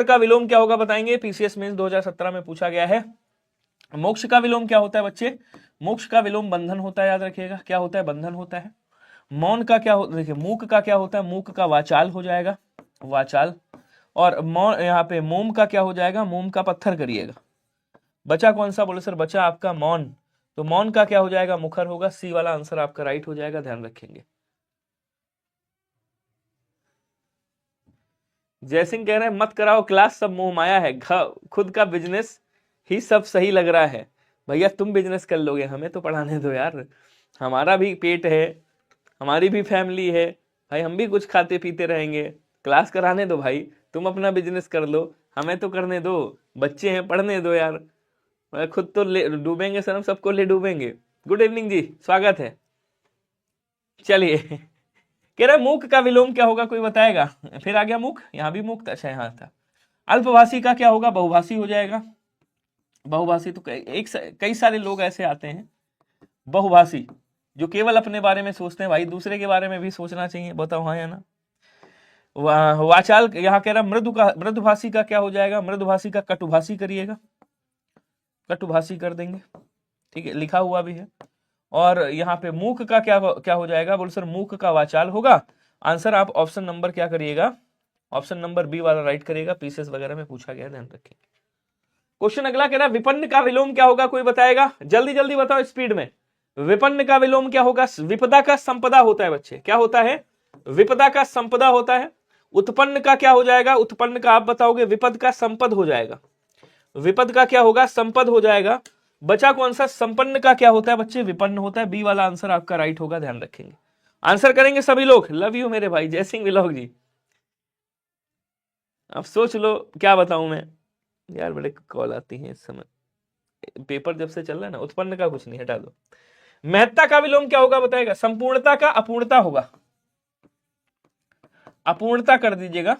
का विलोम क्या होगा बताएंगे, पीसीएस मेंस 2017 में पूछा गया है। मोक्ष का विलोम क्या होता है बच्चे, मोक्ष का विलोम बंधन होता है, याद रखिएगा क्या होता है, बंधन होता है। मौन का क्या होता है, देखिए मूक का क्या होता है, मूक का वाचाल हो जाएगा, वाचाल। और मौन यहाँ पे मोम का क्या हो जाएगा, मोम का पत्थर करिएगा। बचा कौन सा, बोले सर बचा आपका मौन, तो मौन का क्या हो जाएगा, मुखर होगा। सी वाला आंसर आपका राइट हो जाएगा, ध्यान रखेंगे। जयसिंह कह रहे हैं मत कराओ क्लास, सब मोह माया है, खुद का बिजनेस ही सब सही लग रहा है। भैया तुम बिजनेस कर लोगे, हमें तो पढ़ाने दो यार, हमारा भी पेट है, हमारी भी फैमिली है भाई, हम भी कुछ खाते पीते रहेंगे, क्लास कराने दो भाई, तुम अपना बिजनेस कर लो, हमें तो करने दो, बच्चे हैं पढ़ने दो यार, खुद तो ले डूबेंगे सर, हम सबको ले डूबेंगे। गुड इवनिंग जी, स्वागत है। चलिए कह रहे मूक का विलोम क्या होगा, कोई बताएगा। फिर आ गया मूक, यहाँ भी मूक था, अच्छा यहाँ था। अल्पभाषी का क्या होगा, बहुभाषी हो जाएगा। बहुभाषी तो कई सारे लोग ऐसे आते हैं बहुभाषी जो केवल अपने बारे में सोचते हैं, भाई दूसरे के बारे में भी सोचना चाहिए, बताओ हाँ या ना। वाचाल यहाँ कह रहा मृदुभाषी का क्या हो जाएगा, मृदुभाषी का कटुभाषी करिएगा, कटुभाषी कर देंगे, ठीक है, लिखा हुआ भी है। और यहाँ पे मूक का क्या हो जाएगा, बोल सर मूक का वाचाल होगा। आंसर आप ऑप्शन नंबर क्या करिएगा, ऑप्शन नंबर बी वाला राइट करिएगा, पीसीएस वगैरह में पूछा गया, ध्यान रखें। क्वेश्चन अगला कह रहा है विपन्न का विलोम क्या होगा, कोई बताएगा, जल्दी जल्दी बताओ स्पीड में। विपन्न का विलोम क्या होगा, विपदा का संपदा होता है बच्चे, क्या होता है, विपदा का संपदा होता है। उत्पन्न का क्या हो जाएगा, उत्पन्न का आप बताओगे, विपद का संपद हो जाएगा, विपद का क्या होगा, संपद हो जाएगा। बचा कौन सा, संपन्न का क्या होता है बच्चे, विपन्न होता है। बी वाला आंसर आपका राइट होगा, ध्यान रखेंगे। आंसर करेंगे सभी लोग, लव यू मेरे भाई जय सिंह विलोक जी। अब सोच लो क्या बताऊं मैं यार, बड़े कॉल आती है इस समय, पेपर जब से चल रहा है ना। उत्पन्न का कुछ नहीं, हटा दो। महत्ता का विलोम क्या होगा बताएगा, संपूर्णता का अपूर्णता होगा, अपूर्णता कर दीजिएगा।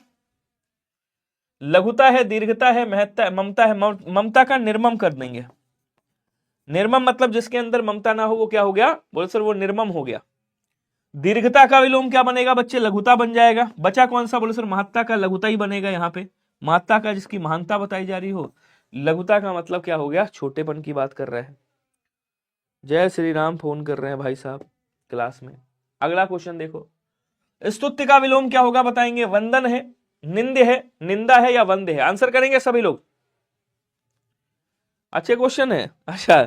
लघुता है, दीर्घता है, महत्ता, ममता है, ममता का निर्मम कर देंगे। निर्मम मतलब जिसके अंदर ममता ना हो वो क्या हो गया, बोले सर वो निर्मम हो गया। दीर्घता का विलोम क्या बनेगा बच्चे, लघुता बन जाएगा। बचा कौन सा, बोले सर महत्ता का लघुता ही बनेगा। यहाँ पे महत्ता का जिसकी महानता बताई जा रही हो, लघुता का मतलब क्या हो गया, छोटेपन की बात कर रहे हैं। जय श्री राम फोन कर रहे हैं भाई साहब क्लास में। अगला क्वेश्चन देखो, स्तुत्य का विलोम क्या होगा बताएंगे, वंदन है, निंद है, निंदा है या वंद है। आंसर करेंगे सभी लोग, अच्छे क्वेश्चन है। अच्छा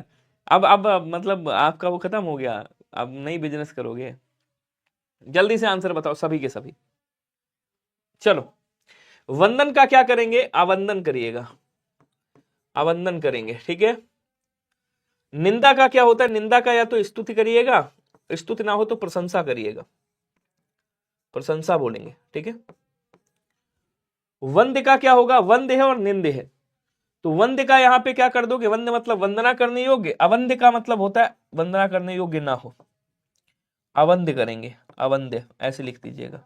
अब मतलब आपका वो खत्म हो गया, अब नई बिजनेस करोगे, जल्दी से आंसर बताओ सभी के सभी। चलो वंदन का क्या करेंगे, आवंदन करिएगा, आवंदन करेंगे, ठीक है। निंदा का क्या होता है, निंदा का या तो स्तुति करिएगा, स्तुति ना हो तो प्रशंसा करिएगा, प्रशंसा बोलेंगे, ठीक है। वंद का क्या होगा, वंद है और निंद है, तो वंद का यहां पे क्या कर दोगे, वंद मतलब वंदना करने योग्य, अवंद का मतलब होता है वंदना करने योग्य ना हो, अवंद करेंगे, अवंद ऐसे लिख दीजिएगा।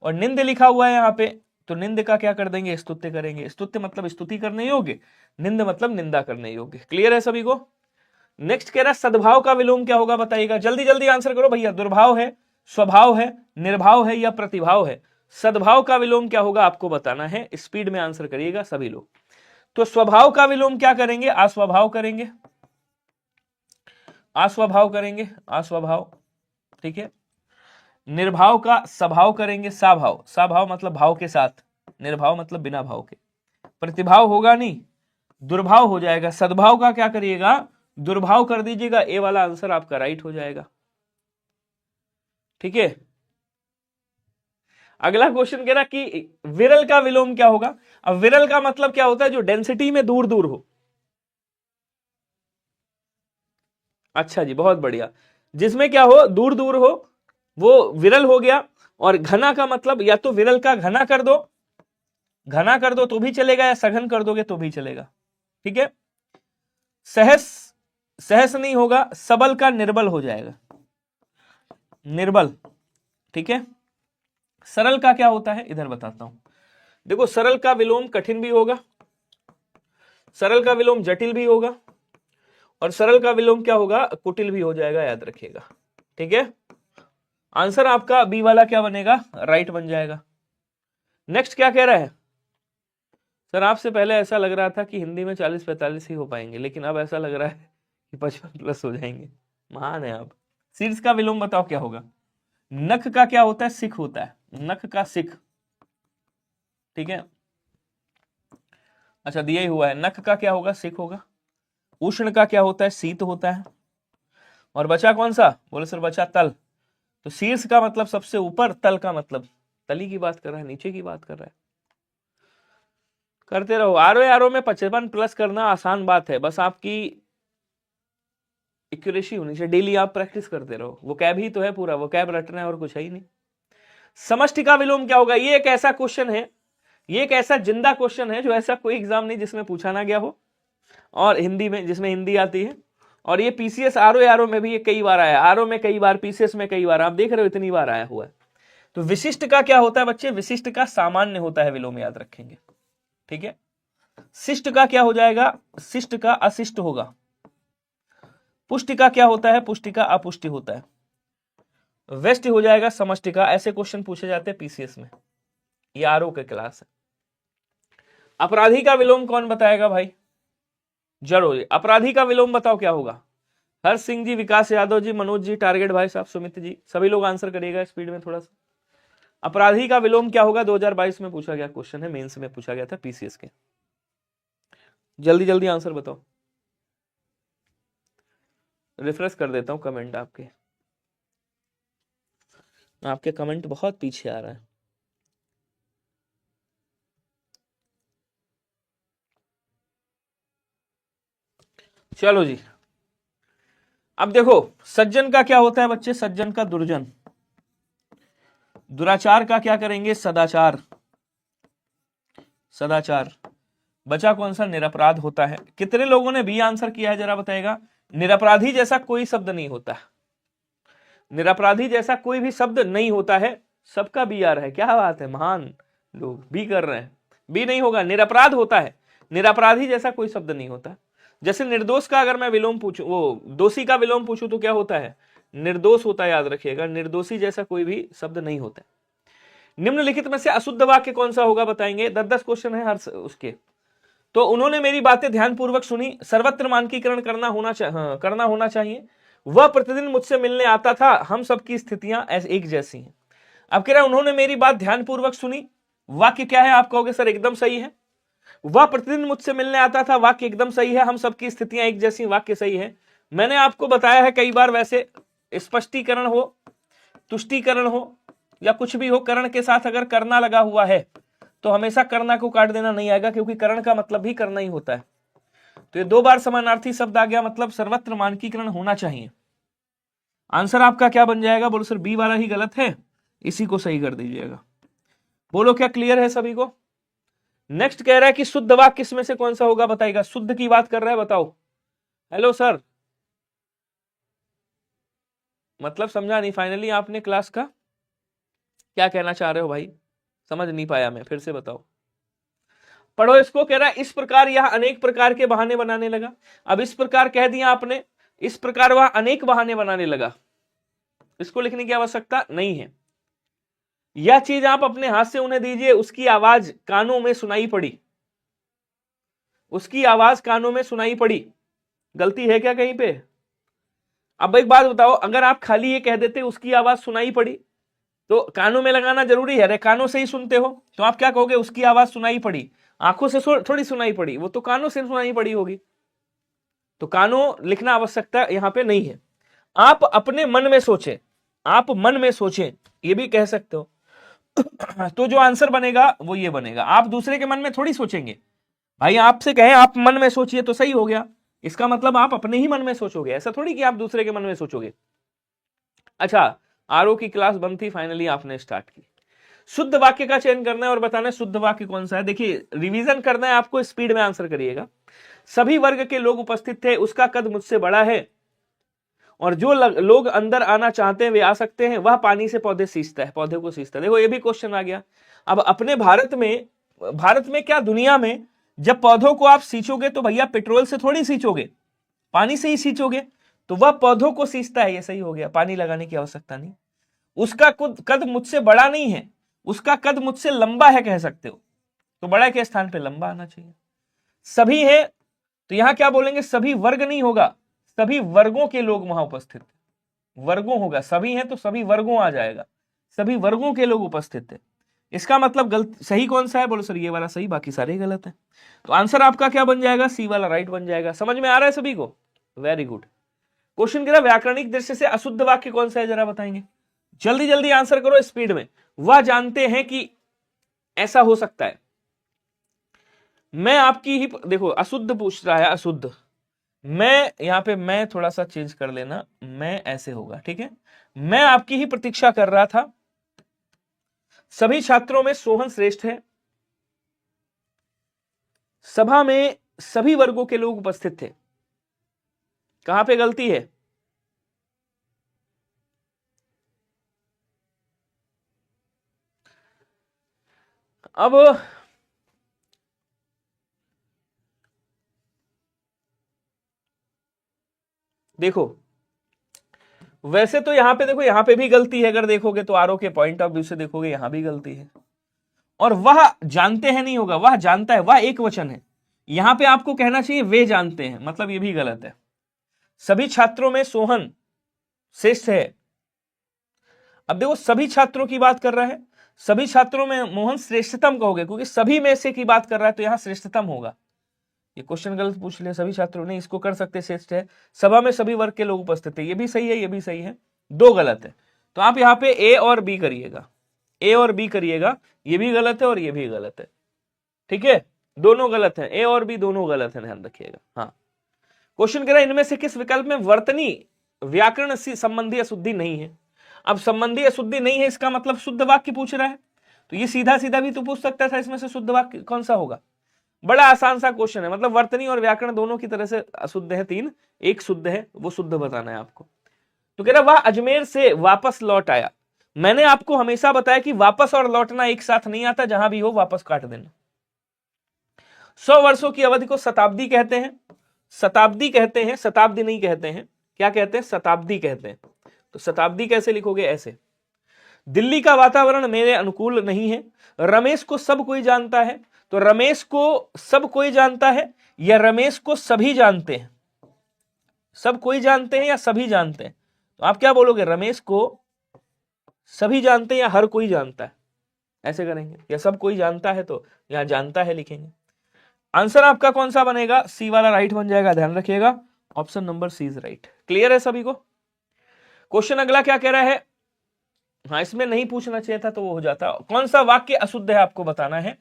और निंद लिखा हुआ है यहाँ पे, तो निंद का क्या कर देंगे, स्तुत्य करेंगे। स्तुत्य मतलब स्तुति करने योग्य, निंद मतलब निंदा करने योग्य। क्लियर है सभी को। नेक्स्ट कह रहा है सद्भाव का विलोम क्या होगा बताइएगा, जल्दी जल्दी आंसर करो भैया। दुर्भाव है, स्वभाव है, निर्भाव है या प्रतिभाव है। सद्भाव का विलोम क्या होगा आपको बताना है, स्पीड में आंसर करिएगा सभी लोग। तो स्वभाव का विलोम क्या करेंगे, अस्वभाव करेंगे, अस्वभाव करेंगे, अस्वभाव, ठीक है। निर्भाव का स्वभाव करेंगे, साभाव, साभाव मतलब भाव के साथ, निर्भाव मतलब बिना भाव के। प्रतिभाव होगा नहीं, दुर्भाव हो जाएगा। सद्भाव का क्या करिएगा, दुर्भाव कर दीजिएगा। ए वाला आंसर आपका राइट हो जाएगा, ठीक है। अगला क्वेश्चन कह रहा कि विरल का विलोम क्या होगा। अब विरल का मतलब क्या होता है, जो डेंसिटी में दूर दूर हो। अच्छा जी बहुत बढ़िया, जिसमें क्या हो, दूर दूर हो, वो विरल हो गया। और घना का मतलब या तो विरल का घना कर दो, घना कर दो तो भी चलेगा, या सघन कर दोगे तो भी चलेगा, ठीक है। सहस, सहस नहीं होगा, सबल का निर्बल हो जाएगा, निर्बल, ठीक है। सरल का क्या होता है इधर बताता हूं, देखो सरल का विलोम कठिन भी होगा, सरल का विलोम जटिल भी होगा, और सरल का विलोम क्या होगा, कुटिल भी हो जाएगा, याद रखिएगा, ठीक है। आंसर आपका बी वाला क्या बनेगा, राइट बन जाएगा। नेक्स्ट क्या कह रहा है, सर आपसे पहले ऐसा लग रहा था कि हिंदी में 40-45 ही हो पाएंगे, लेकिन अब ऐसा लग रहा है कि 55+ हो जाएंगे। महान है आप। शीर्ष का विलोम बताओ क्या होगा। नख का क्या होता है, सिख होता है, नख का सिख, ठीक है। अच्छा दिया ही हुआ है, नख का क्या होगा, सिख होगा। उष्ण का क्या होता है, शीत होता है। और बचा कौन सा, बोले सर बचा तल। तो शीर्ष का मतलब सबसे ऊपर, तल का मतलब तली की बात कर रहा है, नीचे की बात कर रहा है। करते रहो, आरो में 55+ करना आसान बात है, बस आपकी एक्यूरेसी होनी चाहिए, डेली आप प्रैक्टिस करते रहो। वो कैब ही तो है पूरा, वो कैब रटना है और कुछ है ही नहीं। समष्टि का विलोम क्या होगा, ये एक ऐसा क्वेश्चन है, ये एक ऐसा जिंदा क्वेश्चन है जो ऐसा कोई एग्जाम नहीं जिसमें पूछा ना गया हो, और हिंदी में, जिसमें हिंदी आती है। और ये पीसीएस आरो में भी ये कई बार आया, आरो में कई बार, पीसीएस में कई बार, आप देख रहे हो इतनी बार आया हुआ है। तो विशिष्ट का क्या होता है बच्चे, विशिष्ट का सामान्य होता है विलोम, याद रखेंगे, ठीक है। शिष्ट का क्या हो जाएगा, शिष्ट का अशिष्ट होगा। पुष्टि का क्या होता है, पुष्टि का अपुष्टि होता है। वेस्ट हो जाएगा समष्टि का। ऐसे क्वेश्चन पूछे जाते हैं पीसीएस में, ये आरो के क्लास है। अपराधी का विलोम कौन बताएगा भाई, जरो। अपराधी का विलोम बताओ क्या होगा। हर्ष सिंह जी, विकास यादव जी, मनोज जी, टारगेट भाई साहब, सुमित जी, सभी लोग आंसर करिएगा स्पीड में थोड़ा सा। अपराधी का विलोम क्या होगा, 2022 में पूछा गया क्वेश्चन है, मेंस में पूछा गया था पीसीएस के। जल्दी जल्दी आंसर बताओ, रिफ्रेश कर देता हूं कमेंट आपके कमेंट बहुत पीछे आ रहा है। चलो जी, अब देखो सज्जन का क्या होता है बच्चे, सज्जन का दुर्जन। दुराचार का क्या करेंगे, सदाचार, सदाचार। बचा कौन सा, निरपराध होता है। कितने लोगों ने बी आंसर किया है जरा बताएगा। निरपराधी जैसा कोई शब्द नहीं होता, निरपराधी जैसा कोई भी शब्द नहीं होता है। सबका बी आ रहा है, क्या बात है, महान लोग बी कर रहे हैं। बी नहीं होगा, निरपराध होता है, निरपराधी जैसा कोई शब्द नहीं होता। जैसे निर्दोष का अगर मैं विलोम पूछूं, वो दोषी का विलोम पूछूं तो क्या होता है, निर्दोष होता है, याद रखिएगा। निर्दोषी जैसा कोई भी शब्द नहीं होता। निम्नलिखित में से अशुद्ध वाक्य कौन सा होगा बताएंगे। 10-10 क्वेश्चन है हर उसके। तो उन्होंने मेरी बातें ध्यानपूर्वक सुनी, सर्वत्र मानकीकरण करना होना चाहिए, वह प्रतिदिन मुझसे मिलने आता था, हम सबकी स्थितियां एक जैसी हैं। अब कह रहा है उन्होंने मेरी बात ध्यानपूर्वक सुनी, वाक्य क्या है, आप कहोगे सर एकदम सही है। वह प्रतिदिन मुझसे मिलने आता था, वाक्य एकदम सही है। हम सबकी स्थितियां एक जैसी, वाक्य सही है। मैंने आपको बताया है कई बार, वैसे स्पष्टीकरण हो, तुष्टीकरण हो, या कुछ भी हो, करण के साथ अगर करना लगा हुआ है तो हमेशा करना को काट देना नहीं आएगा, क्योंकि करण का मतलब भी करना ही होता है। तो ये 2 बार समानार्थी शब्द आ गया, मतलब सर्वत्र मानकीकरण होना चाहिए। आंसर आपका क्या बन जाएगा, बोलो सर बी वाला ही गलत है, इसी को सही कर दीजिएगा। बोलो क्या क्लियर है सभी को। नेक्स्ट कह रहा है कि शुद्ध वाक्य किसमें से कौन सा होगा बताएगा। शुद्ध की बात कर रहा है, बताओ। हेलो सर, मतलब समझा नहीं फाइनली आपने क्लास का, क्या कहना चाह रहे हो भाई, समझ नहीं पाया मैं, फिर से बताओ। पढ़ो इसको। कह रहा है इस प्रकार यह अनेक प्रकार के बहाने बनाने लगा। अब इस प्रकार कह दिया आपने, इस प्रकार वह अनेक बहाने बनाने लगा, इसको लिखने की आवश्यकता नहीं है। यह चीज आप अपने हाथ से उन्हें दीजिए, उसकी आवाज कानों में सुनाई पड़ी, उसकी आवाज कानों में सुनाई पड़ी। गलती है क्या कहीं पे। अब एक बात बताओ, अगर आप खाली ये कह देते उसकी आवाज सुनाई पड़ी, तो कानों में लगाना जरूरी है, अरे कानों से ही सुनते हो, तो आप क्या कहोगे, उसकी आवाज सुनाई पड़ी। आंखों से थोड़ी सुनाई पड़ी, वो तो कानों से सुनाई पड़ी होगी। तो कानों लिखना आवश्यकता यहां पे नहीं है। आप अपने मन में सोचें, आप मन में सोचें, ये भी कह सकते हो। तो जो आंसर बनेगा वो ये बनेगा। आप दूसरे के मन में थोड़ी सोचेंगे, भाई आपसे कहें आप मन में सोचिए तो सही हो गया, इसका मतलब आप अपने ही मन में सोचोगे, ऐसा थोड़ी कि आप दूसरे के मन में सोचोगे। अच्छा, आरओ की क्लास बंद थी, फाइनली आपने स्टार्ट की। शुद्ध वाक्य का चयन करना है और बताना है शुद्ध वाक्य कौन सा है। देखिए रिवीजन करना है आपको, स्पीड में आंसर करिएगा। सभी वर्ग के लोग उपस्थित थे, उसका कद मुझसे बड़ा है, और जो लोग अंदर आना चाहते हैं वे आ सकते हैं, वह पानी से पौधे सींचता है, पौधे को सींचता है। देखो ये भी क्वेश्चन आ गया। अब अपने भारत में क्या दुनिया में, जब पौधों को आप सींचोगे तो भैया पेट्रोल से थोड़ी सींचोगे, पानी से ही सींचोगे, तो वह पौधों को सींचता है, ये सही हो गया, पानी लगाने की आवश्यकता नहीं। उसका कद मुझसे बड़ा नहीं है, उसका कद मुझसे लंबा है कह सकते हो। तो बड़ा के स्थान पे लंबा आना चाहिए। सभी है तो यहां क्या बोलेंगे, सभी वर्ग नहीं होगा, सभी वर्गों के लोग वहां उपस्थित है, वर्गों होगा, सभी हैं तो सभी वर्गों आ जाएगा, सभी वर्गों के लोग उपस्थित है। इसका मतलब गलत सही कौन सा है, बोलो सर ये वाला सही, बाकी सारे गलत है। तो आंसर आपका क्या बन जाएगा, सी वाला राइट बन जाएगा। समझ में आ रहा है सभी को, वेरी गुड। क्वेश्चन कह रहा व्याकरणिक दृष्टि से अशुद्ध वाक्य कौन सा है, जरा बताएंगे, जल्दी जल्दी आंसर करो स्पीड में। वह जानते हैं कि ऐसा हो सकता है, मैं आपकी ही, देखो अशुद्ध पूछ रहा है, अशुद्ध, मैं यहां पे मैं थोड़ा सा चेंज कर लेना, मैं ऐसे होगा, ठीक है। मैं आपकी ही प्रतीक्षा कर रहा था, सभी छात्रों में सोहन श्रेष्ठ है, सभा में सभी वर्गों के लोग उपस्थित थे। कहां पे गलती है, अब देखो वैसे तो यहां पे देखो, यहां पे भी गलती है, अगर देखोगे तो आरओ के पॉइंट ऑफ व्यू से देखोगे यहां भी गलती है। और वह जानते हैं नहीं होगा, वह जानता है, वह एक वचन है, यहां पे आपको कहना चाहिए वे जानते हैं, मतलब ये भी गलत है। सभी छात्रों में सोहन श्रेष्ठ है, अब देखो सभी छात्रों की बात कर रहा है, सभी छात्रों में मोहन श्रेष्ठतम कहोगे, क्योंकि सभी में से की बात कर रहा है तो यहां श्रेष्ठतम होगा। ये क्वेश्चन गलत पूछ लिया, सभी छात्रों ने, इसको कर सकते श्रेष्ठ है, सभा में सभी वर्ग के लोग उपस्थित है, ये भी सही है, ये भी सही है, दो गलत है। तो आप यहाँ पे ए और बी करिएगा, ए और बी करिएगा, ये भी गलत है और ये भी गलत है, ठीक है, दोनों गलत है, ए और बी दोनों गलत है, ध्यान रखिएगा। हाँ, क्वेश्चन कह रहा है इनमें से किस विकल्प में वर्तनी व्याकरण संबंधी अशुद्धि नहीं है। अब संबंधी अशुद्धि नहीं है, इसका मतलब शुद्ध वाक्य पूछ रहा है, तो ये सीधा सीधा भी तो पूछ सकता था, इसमें से शुद्ध वाक्य कौन सा होगा। बड़ा आसान सा क्वेश्चन है, मतलब वर्तनी और व्याकरण दोनों की तरह से अशुद्ध है, तीन, एक शुद्ध है, वो शुद्ध बताना है आपको। तो कह रहा वह अजमेर से वापस लौट आया, मैंने आपको हमेशा बताया कि वापस और लौटना एक साथ नहीं आता, जहां भी हो वापस काट देना। 100 वर्षों की अवधि को शताब्दी कहते हैं, शताब्दी कहते हैं, शताब्दी नहीं कहते हैं, क्या कहते हैं, शताब्दी कहते हैं। तो शताब्दी कैसे लिखोगे, ऐसे। दिल्ली का वातावरण मेरे अनुकूल नहीं है, रमेश को सब कोई जानता है, तो रमेश को सब कोई जानता है या रमेश को सभी जानते हैं, सब कोई जानते हैं या सभी जानते हैं, तो आप क्या बोलोगे, रमेश को सभी जानते हैं या हर कोई जानता है, ऐसे करेंगे, या सब कोई जानता है तो यहां जानता है लिखेंगे। आंसर आपका कौन सा बनेगा, सी वाला राइट बन जाएगा, ध्यान रखिएगा, option number C is right. Clear है सभी को। क्वेश्चन अगला क्या कह रहा है, हाँ इसमें नहीं पूछना चाहिए था तो वो हो जाता, कौन सा वाक्य अशुद्ध है आपको बताना है।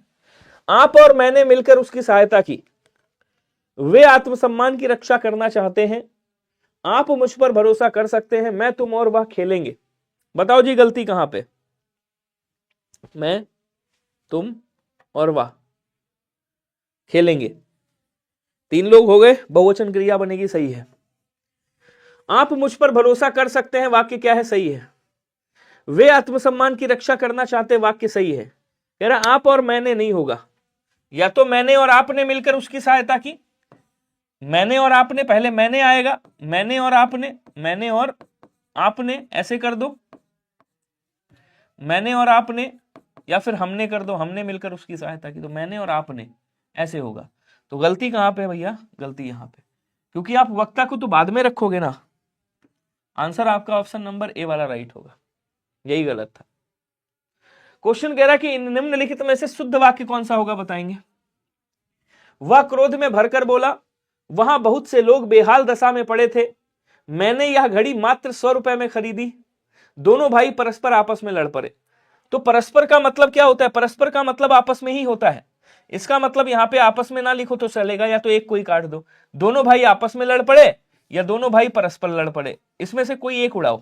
आप और मैंने मिलकर उसकी सहायता की, वे आत्मसम्मान की रक्षा करना चाहते हैं, आप मुझ पर भरोसा कर सकते हैं, मैं तुम और वह खेलेंगे। बताओ जी गलती कहां पे, मैं तुम और वह खेलेंगे, तीन लोग हो गए, बहुवचन क्रिया बनेगी, सही है। आप मुझ पर भरोसा कर सकते हैं, वाक्य क्या है, सही है। वे आत्मसम्मान की रक्षा करना चाहते, वाक्य सही है। कह रहा आप और मैंने नहीं होगा, या तो मैंने और आपने मिलकर उसकी सहायता की, मैंने और आपने, पहले मैंने आएगा, मैंने और आपने, मैंने और आपने, ऐसे कर दो, मैंने और आपने, या फिर हमने कर दो, हमने मिलकर उसकी सहायता की, तो मैंने और आपने, ऐसे होगा। तो गलती कहां पे भैया, गलती यहां पे, क्योंकि आप वक्ता को तो बाद में रखोगे ना। आंसर आपका ऑप्शन नंबर ए वाला राइट होगा, यही गलत था। क्वेश्चन कह रहा है कि निम्नलिखित में से शुद्ध वाक्य कौन सा होगा, बताएंगे। वह क्रोध में भरकर बोला, वहां बहुत से लोग बेहाल दशा में पड़े थे, मैंने यह घड़ी मात्र 100 रुपए में खरीदी, दोनों भाई परस्पर आपस में लड़ पड़े। तो परस्पर का मतलब क्या होता है, परस्पर का मतलब आपस में ही होता है, इसका मतलब यहां पे आपस में ना लिखो तो चलेगा, या तो एक कोई काट दो, दोनों भाई आपस में लड़ पड़े या दोनों भाई परस्पर लड़ पड़े, इसमें से कोई एक उड़ाओ,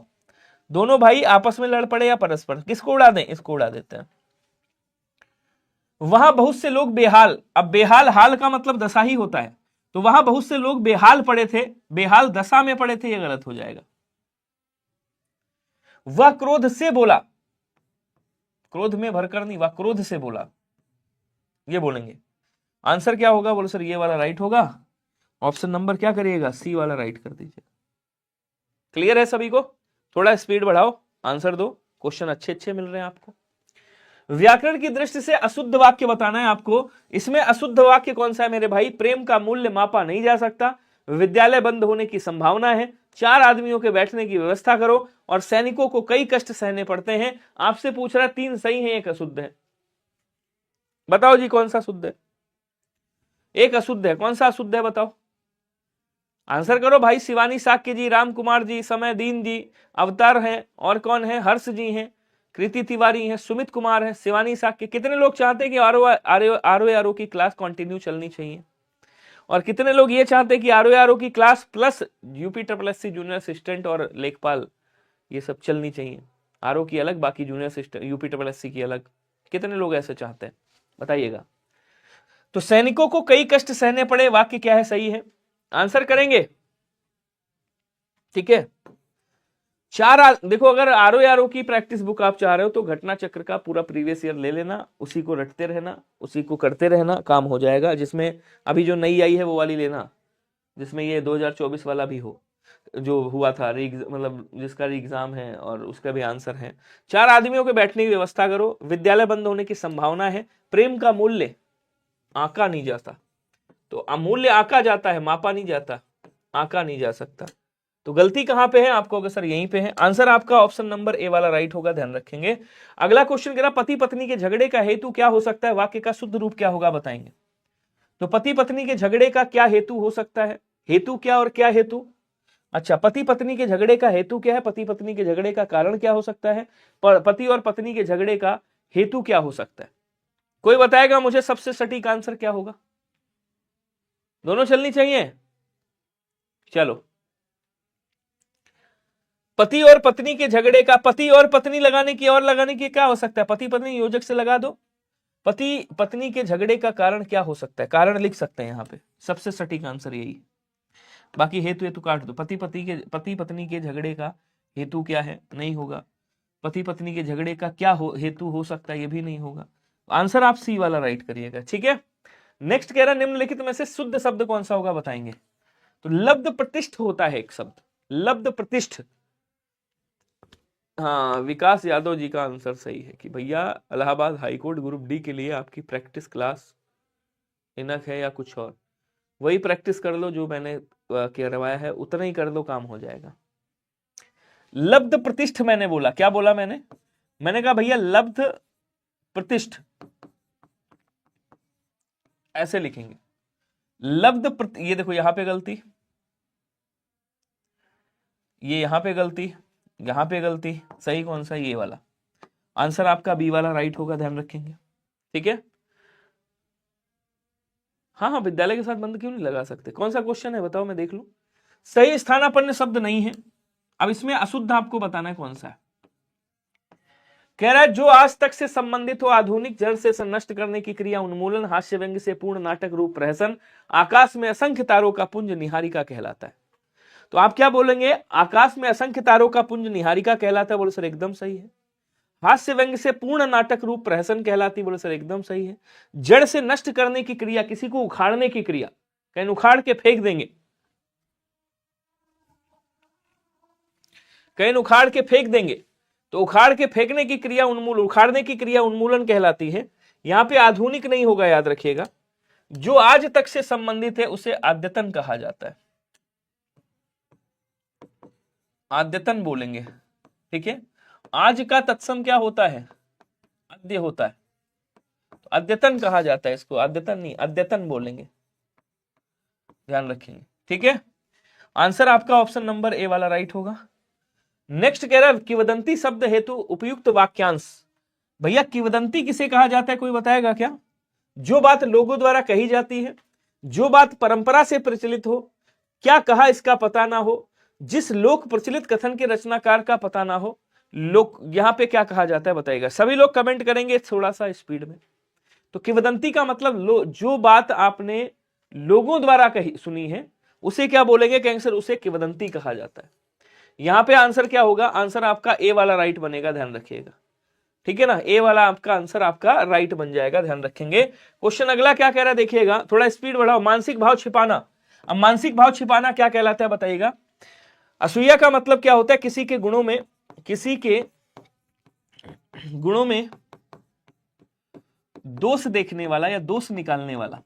दोनों भाई आपस में लड़ पड़े या परस्पर, किसको उड़ा दें, इसको उड़ा देते हैं। वहां बहुत से लोग बेहाल, अब बेहाल हाल का मतलब दशा ही होता है, तो वहां बहुत से लोग बेहाल पड़े थे, बेहाल दशा में पड़े थे, यह गलत हो जाएगा। वह क्रोध से बोला, क्रोध में भरकर नहीं, वह क्रोध से बोला, ये बोलेंगे। आंसर क्या होगा, बोलो सर ये वाला राइट होगा, ऑप्शन नंबर क्या करिएगा, सी वाला राइट कर दीजिए। क्लियर है सभी को, थोड़ा स्पीड बढ़ाओ, आंसर दो, क्वेश्चन अच्छे अच्छे मिल रहे हैं आपको। व्याकरण की दृष्टि से अशुद्ध वाक्य बताना है आपको। इसमें अशुद्ध वाक्य कौन सा है मेरे भाई? प्रेम का मूल्य मापा नहीं जा सकता, विद्यालय बंद होने की संभावना है, 4 आदमियों के बैठने की व्यवस्था करो, और सैनिकों को कई कष्ट सहने पड़ते हैं। आपसे पूछ रहा 3 सही है, 1 अशुद्ध है। बताओ जी कौन सा शुद्ध है? 1 अशुद्ध है। कौन सा अशुद्ध है बताओ? आंसर करो भाई। शिवानी साक्य जी, राम कुमार जी, समय दीन जी, अवतार हैं, और कौन है? हर्ष जी हैं, कृति तिवारी हैं, सुमित कुमार है, शिवानी साक्य। कितने लोग चाहते हैं कि आरओ की क्लास कंटिन्यू चलनी चाहिए? और कितने लोग ये चाहते हैं कि आरओ की class plus UP SSC junior assistant और लेखपाल ये सब चलनी चाहिए? आरओ की अलग, बाकी जूनियर असिस्टेंट यूपी SSC की अलग। कितने लोग ऐसे चाहते हैं बताइएगा? तो सैनिकों को कई कष्ट सहने पड़े, वाक्य क्या है? सही है। आंसर करेंगे, ठीक है। देखो, अगर आरओ की प्रैक्टिस बुक आप चाह रहे हो तो घटना चक्र का पूरा प्रीवियस ईयर ले लेना, उसी को रटते रहना, उसी को करते रहना, काम हो जाएगा। जिसमें अभी जो नई आई है वो वाली लेना, जिसमें ये 2024 वाला भी हो, जो हुआ था मतलब जिसका एग्जाम है और उसका भी आंसर है। 4 आदमियों के बैठने की व्यवस्था करो, विद्यालय बंद होने की संभावना है, प्रेम का मूल्य आंका नहीं जाता। तो अमूल्य आंका जाता है, मापा नहीं जाता, आंका नहीं जा सकता। तो गलती कहां पे है? आपको अगर सर यहीं पे है। आंसर आपका ऑप्शन नंबर ए वाला राइट होगा, ध्यान रखेंगे। अगला क्वेश्चन कह रहा पति पत्नी के झगड़े का हेतु क्या हो सकता है? वाक्य का शुद्ध रूप क्या होगा बताएंगे। तो पति पत्नी के झगड़े का क्या हेतु हो सकता है? हेतु क्या और क्या हेतु? अच्छा, पति पत्नी के झगड़े का हेतु क्या है? पति पत्नी के झगड़े का कारण क्या हो सकता है? पति और पत्नी के झगड़े का हेतु क्या हो सकता है? कोई बताएगा मुझे सबसे सटीक आंसर क्या होगा? दोनों चलनी चाहिए। चलो, पति और पत्नी के झगड़े का, पति और पत्नी लगाने की और लगाने की क्या हो सकता है? पति पत्नी योजक से लगा दो। पति पत्नी के झगड़े का कारण क्या हो सकता है? कारण लिख सकते हैं यहां पे, सबसे सटीक आंसर यही। बाकी हेतु हेतु काट दो। पति पत्नी के झगड़े का हेतु क्या है? नहीं होगा। पति पत्नी के झगड़े का क्या हेतु हो सकता है? ये भी नहीं होगा। आंसर आप सी वाला राइट करिएगा, ठीक है। नेक्स्ट कह रहा निम्नलिखित में से शुद्ध शब्द कौन सा होगा बताएंगे। तो लब्ध प्रतिष्ठ होता है एक शब्द, लब्ध प्रतिष्ठ। हाँ, विकास यादव जी का आंसर सही है कि भैया इलाहाबाद हाईकोर्ट ग्रुप डी के लिए आपकी प्रैक्टिस क्लास इनफ है या कुछ और, वही प्रैक्टिस कर लो जो मैंने करवाया है, उतना ही कर लो, काम हो जाएगा। लब्ध प्रतिष्ठ मैंने बोला, क्या बोला मैंने कहा भैया लब्ध प्रतिष्ठ ऐसे लिखेंगे। लब्ध ये देखो यहां पे गलती, ये यहां पे गलती, यहां पे गलती, सही कौन सा? ये वाला। आंसर आपका बी वाला राइट होगा, ध्यान रखेंगे, ठीक है। हाँ, विद्यालय के साथ बंद क्यों नहीं लगा सकते? कौन सा क्वेश्चन है बताओ, मैं देख लूं। सही स्थानापन्न शब्द नहीं है। अब इसमें अशुद्ध आपको बताना है कौन सा है। कह रहा है जो आज तक से संबंधित हो, आधुनिक जड़ से नष्ट करने की क्रिया उन्मूलन, हास्य व्यंग्य से पूर्ण नाटक रूप प्रहसन, आकाश में असंख्य तारों का पुंज निहारिका कहलाता है। तो आप क्या बोलेंगे? आकाश में असंख्य तारों का पुंज निहारिका कहलाता है। बोले सर एकदम सही है। हास्य व्यंग्य से पूर्ण नाटक रूप प्रहसन कहलाती। बोले सर एकदम सही है। जड़ से नष्ट करने की क्रिया, किसी को उखाड़ने की क्रिया, कहीं उखाड़ के फेंक देंगे, कहीं उखाड़ के फेंक देंगे, तो उखाड़ के फेंकने की क्रिया उखाड़ने की क्रिया उन्मूलन कहलाती है। यहां पे आधुनिक नहीं होगा, याद रखिएगा। जो आज तक से संबंधित है उसे आद्यतन कहा जाता है, आद्यतन बोलेंगे, ठीक है। आज का तत्सम क्या होता है? अद्य होता है, तो अद्यतन कहा जाता है इसको, आद्यतन नहीं, अद्यतन बोलेंगे, ध्यान रखेंगे, ठीक है। आंसर आपका ऑप्शन नंबर ए वाला राइट होगा। नेक्स्ट कह रहा है किंवदंती शब्द हेतु उपयुक्त वाक्यांश। भैया किंवदंती किसे कहा जाता है, कोई बताएगा क्या? जो बात लोगों द्वारा कही जाती है, जो बात परंपरा से प्रचलित हो, क्या कहा इसका पता ना हो, जिस लोक प्रचलित कथन के रचनाकार का पता ना हो, लोग यहां पे क्या कहा जाता है बताइएगा। सभी लोग कमेंट करेंगे थोड़ा सा स्पीड में। तो किंवदंती का मतलब जो बात आपने लोगों द्वारा कही सुनी है उसे क्या बोलेंगे? कैंसर, उसे किंवदंती कहा जाता है। यहां पे आंसर क्या होगा? आंसर आपका ए वाला राइट बनेगा, ध्यान रखिएगा, ठीक है ना। ए वाला आपका आंसर आपका राइट बन जाएगा, ध्यान रखेंगे। क्वेश्चन अगला क्या कह रहा है देखिएगा, थोड़ा स्पीड बढ़ाओ। मानसिक भाव छिपाना। अब मानसिक भाव छिपाना क्या कहलाता है बताइएगा। असूया का मतलब क्या होता है? किसी के गुणों में दोष देखने वाला या दोष निकालने वाला,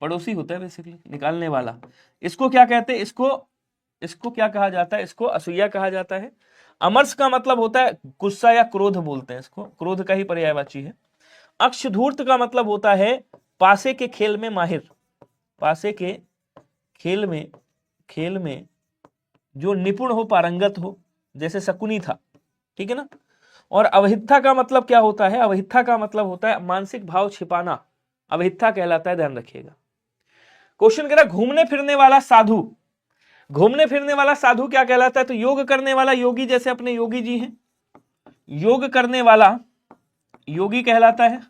पड़ोसी होता है बेसिकली, निकालने वाला। इसको क्या कहते हैं? इसको क्या कहा जाता है? इसको असूया कहा जाता है। अमर्ष का मतलब होता है गुस्सा या क्रोध बोलते हैं इसको, क्रोध का ही पर्यायवाची है। अक्षधूर्त का मतलब होता है पासे के खेल में माहिर, पासे के खेल में जो निपुण हो, पारंगत हो, जैसे शकुनी था, ठीक है ना। और अवहित्था का मतलब क्या होता है? अवहित्था का मतलब होता है मानसिक भाव छिपाना, अवहित्था कहलाता है, ध्यान रखिएगा। क्वेश्चन कह रहा घूमने फिरने वाला साधु, घूमने फिरने वाला साधु क्या कहलाता है? तो योग करने वाला योगी, जैसे अपने योगी जी हैं, योग करने वाला योगी कहलाता है।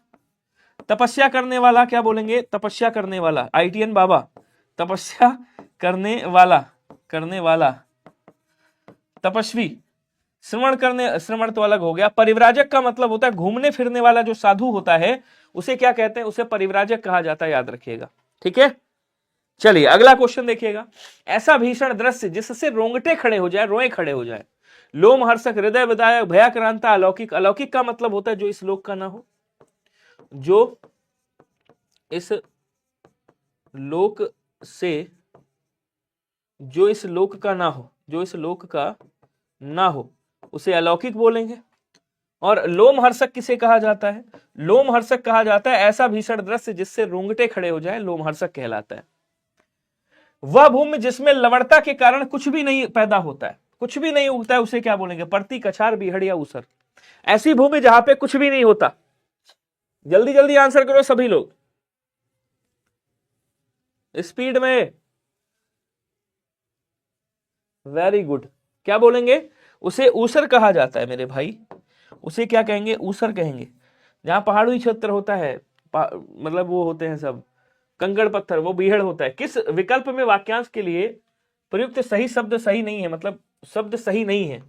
तपस्या करने वाला क्या बोलेंगे? तपस्या करने वाला, ITN बाबा, तपस्या करने वाला तपस्वी। श्रवण तो अलग हो गया। परिव्राजक का मतलब होता है घूमने फिरने वाला जो साधु होता है उसे क्या कहते हैं? उसे परिव्राजक कहा जाता है, याद रखिएगा, ठीक है। चलिए अगला क्वेश्चन देखिएगा। ऐसा भीषण दृश्य जिससे रोंगटे खड़े हो जाए, रोए खड़े हो जाए, लोम हर्षक, हृदय विदायक, भयाक्रांता, अलौकिक। अलौकिक का मतलब होता है जो इस लोक का ना हो, जो इस लोक का ना हो, जो इस लोक का ना हो, उसे अलौकिक बोलेंगे। और लोमहर्षक किसे कहा जाता है? लोमहर्षक कहा जाता है ऐसा भीषण दृश्य जिससे रोंगटे खड़े हो जाए, लोमहर्षक कहलाता है। वह भूमि जिसमें लवणता के कारण कुछ भी नहीं पैदा होता है, कुछ भी नहीं उगता है, उसे क्या बोलेंगे? परती, कछार, बीहड़ या ऊसर। ऐसी भूमि जहां पे कुछ भी नहीं होता। जल्दी जल्दी आंसर करो सभी लोग, स्पीड में। Very good. क्या बोलेंगे? उसे ऊसर कहा जाता है मेरे भाई, उसे क्या कहेंगे? ऊसर कहेंगे। जहां पहाड़ी क्षेत्र होता है, मतलब वो होते हैं सब कंकड़ पत्थर, वो बीहड़ होता है। किस विकल्प में वाक्यांश के लिए प्रयुक्त सही शब्द सही नहीं है, मतलब शब्द सही नहीं है?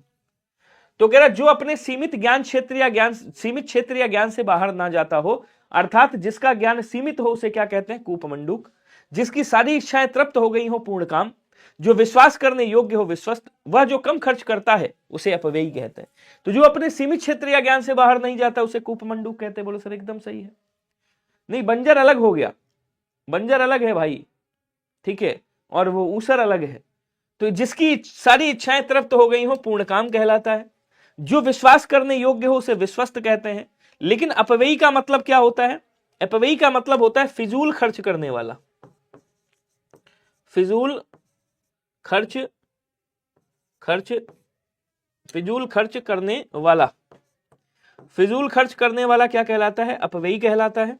तो कह रहा जो अपने सीमित क्षेत्र या ज्ञान से बाहर ना जाता हो, अर्थात जिसका ज्ञान सीमित हो, उसे क्या कहते हैं? कूपमंडूक। जिसकी सारी इच्छाएं तृप्त हो गई हो, पूर्ण काम। जो विश्वास करने योग्य हो, विश्वस्त। वह जो कम खर्च करता है, उसे अपव्ययी कहते हैं। तो जो अपने सीमित क्षेत्र या ज्ञान से बाहर नहीं जाता, उसे कूपमंडूक कहते हैं। बोलो सर एकदम सही है। नहीं, बंजर अलग हो गया, बंजर अलग है भाई, ठीक है, और वो ऊसर अलग है। तो जिसकी सारी इच्छाएं तृप्त हो गई हो, पूर्ण काम कहलाता है। जो विश्वास करने योग्य हो, उसे विश्वस्त कहते हैं। लेकिन अपव्ययी का मतलब क्या होता है? अपव्ययी का मतलब होता है फिजूल खर्च करने वाला, फिजूल खर्च फिजूल खर्च करने वाला। फिजूल खर्च करने वाला क्या कहलाता है? अपव्ययी कहलाता है।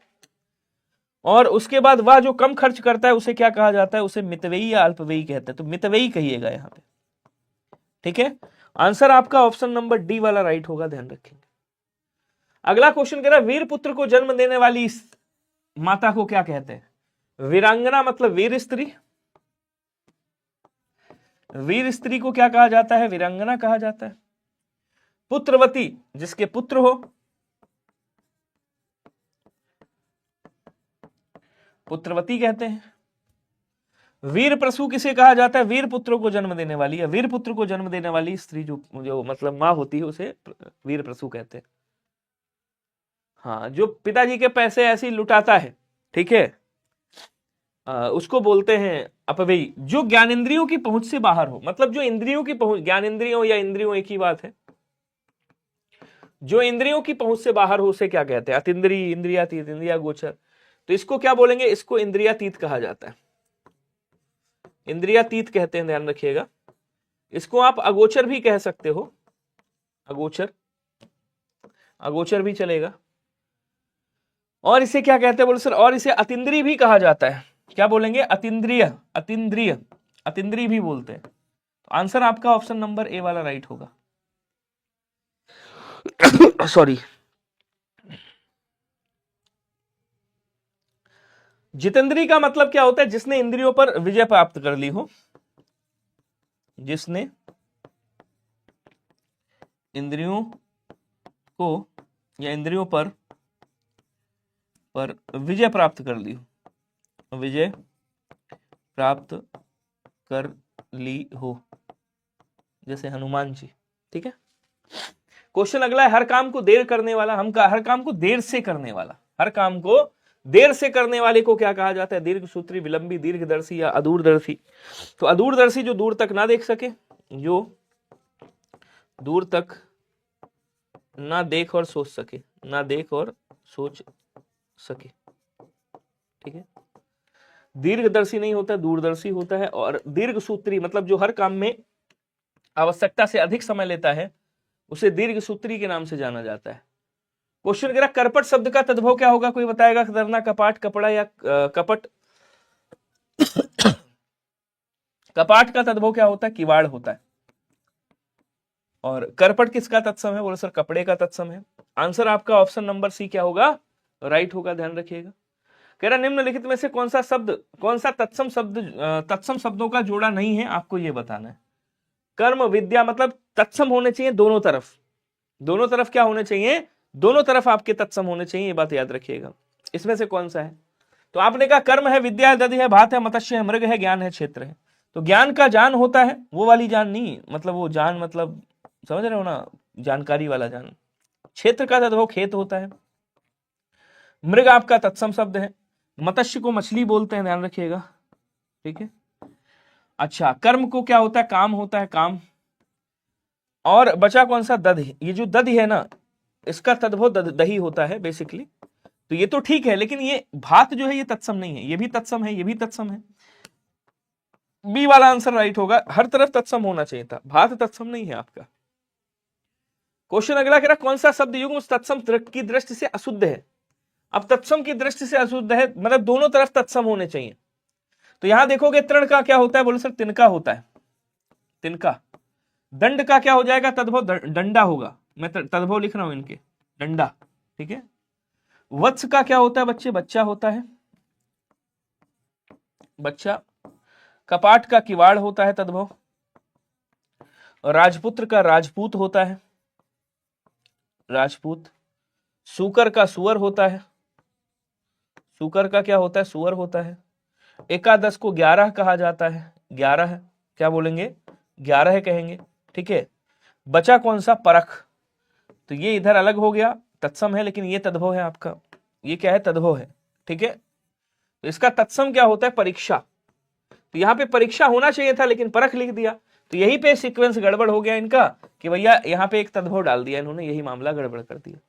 और उसके बाद वह जो कम खर्च करता है, उसे क्या कहा जाता है? उसे मितव्ययी या अल्पव्ययी कहते हैं। तो मितव्ययी कहिएगा यहां पे, ठीक है। आंसर आपका ऑप्शन नंबर डी वाला राइट होगा, ध्यान रखेंगे। अगला क्वेश्चन कह रहा है वीर पुत्र को जन्म देने वाली माता को क्या कहते हैं? वीरांगना मतलब वीर स्त्री। वीर स्त्री को क्या कहा जाता है? वीरांगना कहा जाता है। पुत्रवती जिसके पुत्र हो, पुत्रवती कहते हैं। वीर प्रसू किसे कहा जाता है? वीर पुत्र को जन्म देने वाली या वीर पुत्र को जन्म देने वाली स्त्री जो मतलब मां होती है, उसे वीर प्रसू कहते हैं। हाँ, जो पिताजी के पैसे ऐसे ही लुटाता है, ठीक है, उसको बोलते हैं अपव्ययी। जो ज्ञानेंद्रियों की पहुंच से बाहर हो, मतलब जो इंद्रियों की पहुंच, ज्ञानेंद्रियों या इंद्रियों एक ही बात है, जो इंद्रियों की पहुंच से बाहर हो, उसे क्या कहते हैं? अतीन्द्रिय, इंद्रियातीत, इंद्रिया गोचर। तो इसको क्या बोलेंगे? इसको इंद्रियातीत कहा जाता है, इंद्रियातीत कहते हैं, ध्यान रखिएगा। इसको आप अगोचर भी कह सकते हो, अगोचर, अगोचर भी चलेगा। और इसे क्या कहते हैं बोलो सर? और इसे अतीन्द्रिय भी कहा जाता है। क्या बोलेंगे? अतीन्द्रिय, अतीन्द्रिय, अतीन्द्रिय भी बोलते हैं। तो आंसर आपका ऑप्शन नंबर ए वाला राइट होगा। सॉरी। जितेंद्रिय का मतलब क्या होता है? जिसने इंद्रियों पर विजय प्राप्त कर ली हो, जिसने इंद्रियों को या इंद्रियों पर विजय प्राप्त कर ली हो, विजय प्राप्त कर ली हो, जैसे हनुमान जी, ठीक है। क्वेश्चन अगला है, हर काम को देर करने वाला, हर काम को देर से करने वाला, हर काम को देर से करने वाले को क्या कहा जाता है? दीर्घ सूत्री, विलंबी, दीर्घदर्शी या अदूरदर्शी। तो अदूरदर्शी जो दूर तक ना देख सके, जो दूर तक ना देख और सोच सके, ना देख और सोच सके, ठीक है। दीर्घदर्शी नहीं होता, दूरदर्शी होता है। और दीर्घ सूत्री मतलब जो हर काम में आवश्यकता से अधिक समय लेता है, उसे दीर्घ सूत्री के नाम से जाना जाता है। क्वेश्चन कह रहा, करपट शब्द का तद्भव क्या होगा? कोई बताएगा? खतरना, कपाट, कपड़ा या कपट। कपाट का तद्भव क्या होता है? किवाड़ होता है। और करपट किसका तत्सम है? बोले सर कपड़े का तत्सम है। आंसर आपका ऑप्शन नंबर सी क्या होगा? राइट होगा, ध्यान रखिएगा। कह रहा, निम्नलिखित में से कौन सा तत्सम शब्दों का जोड़ा नहीं है, आपको यह बताना है। कर्म, विद्या, मतलब तत्सम होने चाहिए दोनों तरफ। दोनों तरफ क्या होने चाहिए? दोनों तरफ आपके तत्सम होने चाहिए, ये बात याद रखिएगा। इसमें से कौन सा है? तो आपने कहा कर्म है, विद्या है, दधि है, भात है, मत्स्य है, मृग है, ज्ञान है, क्षेत्र है। तो ज्ञान का जान होता है, वो वाली जान नहीं, मतलब वो जान मतलब समझ रहे हो ना, जानकारी वाला जान। क्षेत्र का तद्भव खेत होता है। मृग आपका तत्सम शब्द है। मत्स्य को मछली बोलते हैं, ध्यान रखिएगा, ठीक है। अच्छा, कर्म को क्या होता है? काम होता है, काम। और बचा कौन सा? दधि। ये जो दधि है ना, इसका तद्भव दही होता है बेसिकली। तो ये तो ठीक है, लेकिन ये भात जो है ये तत्सम नहीं है, ये भी तत्सम है, ये भी तत्सम है। बी वाला आंसर राइट होगा, हर तरफ तत्सम होना चाहिए था, भात तत्सम नहीं है आपका। क्वेश्चन अगला कह रहा, कौन सा शब्द युग्म तत्सम की दृष्टि से अशुद्ध है? अब तत्सम की दृष्टि से अशुद्ध है मतलब दोनों तरफ तत्सम होने चाहिए। तो यहां देखोगे तृण का क्या होता है? बोले सर तिनका होता है, तिनका। दंड का क्या हो जाएगा? तद्भव डंडा होगा। मैं तद्भव लिख रहा हूं इनके, डंडा, ठीक है। वत्स का क्या होता है बच्चे? बच्चा होता है, बच्चा। कपाट का किवाड़ होता है तद्भव। राजपुत्र का राजपूत होता है, राजपूत। सूकर का सुअर होता है, सूकर का क्या होता है? सुअर होता है। एकादश को 11 कहा जाता है, 11 क्या बोलेंगे? 11 कहेंगे, ठीक है। बचा कौन सा? परख। तो ये इधर अलग हो गया, तत्सम है, लेकिन ये तद्भव है आपका। ये क्या है? तद्भव है, ठीक है। तो इसका तत्सम क्या होता है? परीक्षा। तो यहां पे परीक्षा होना चाहिए था, लेकिन परख लिख दिया। तो यहीं पे सीक्वेंस गड़बड़ हो गया इनका कि भैया यहां पे एक तद्भव डाल दिया इन्होंने, यही मामला गड़बड़ कर दिया।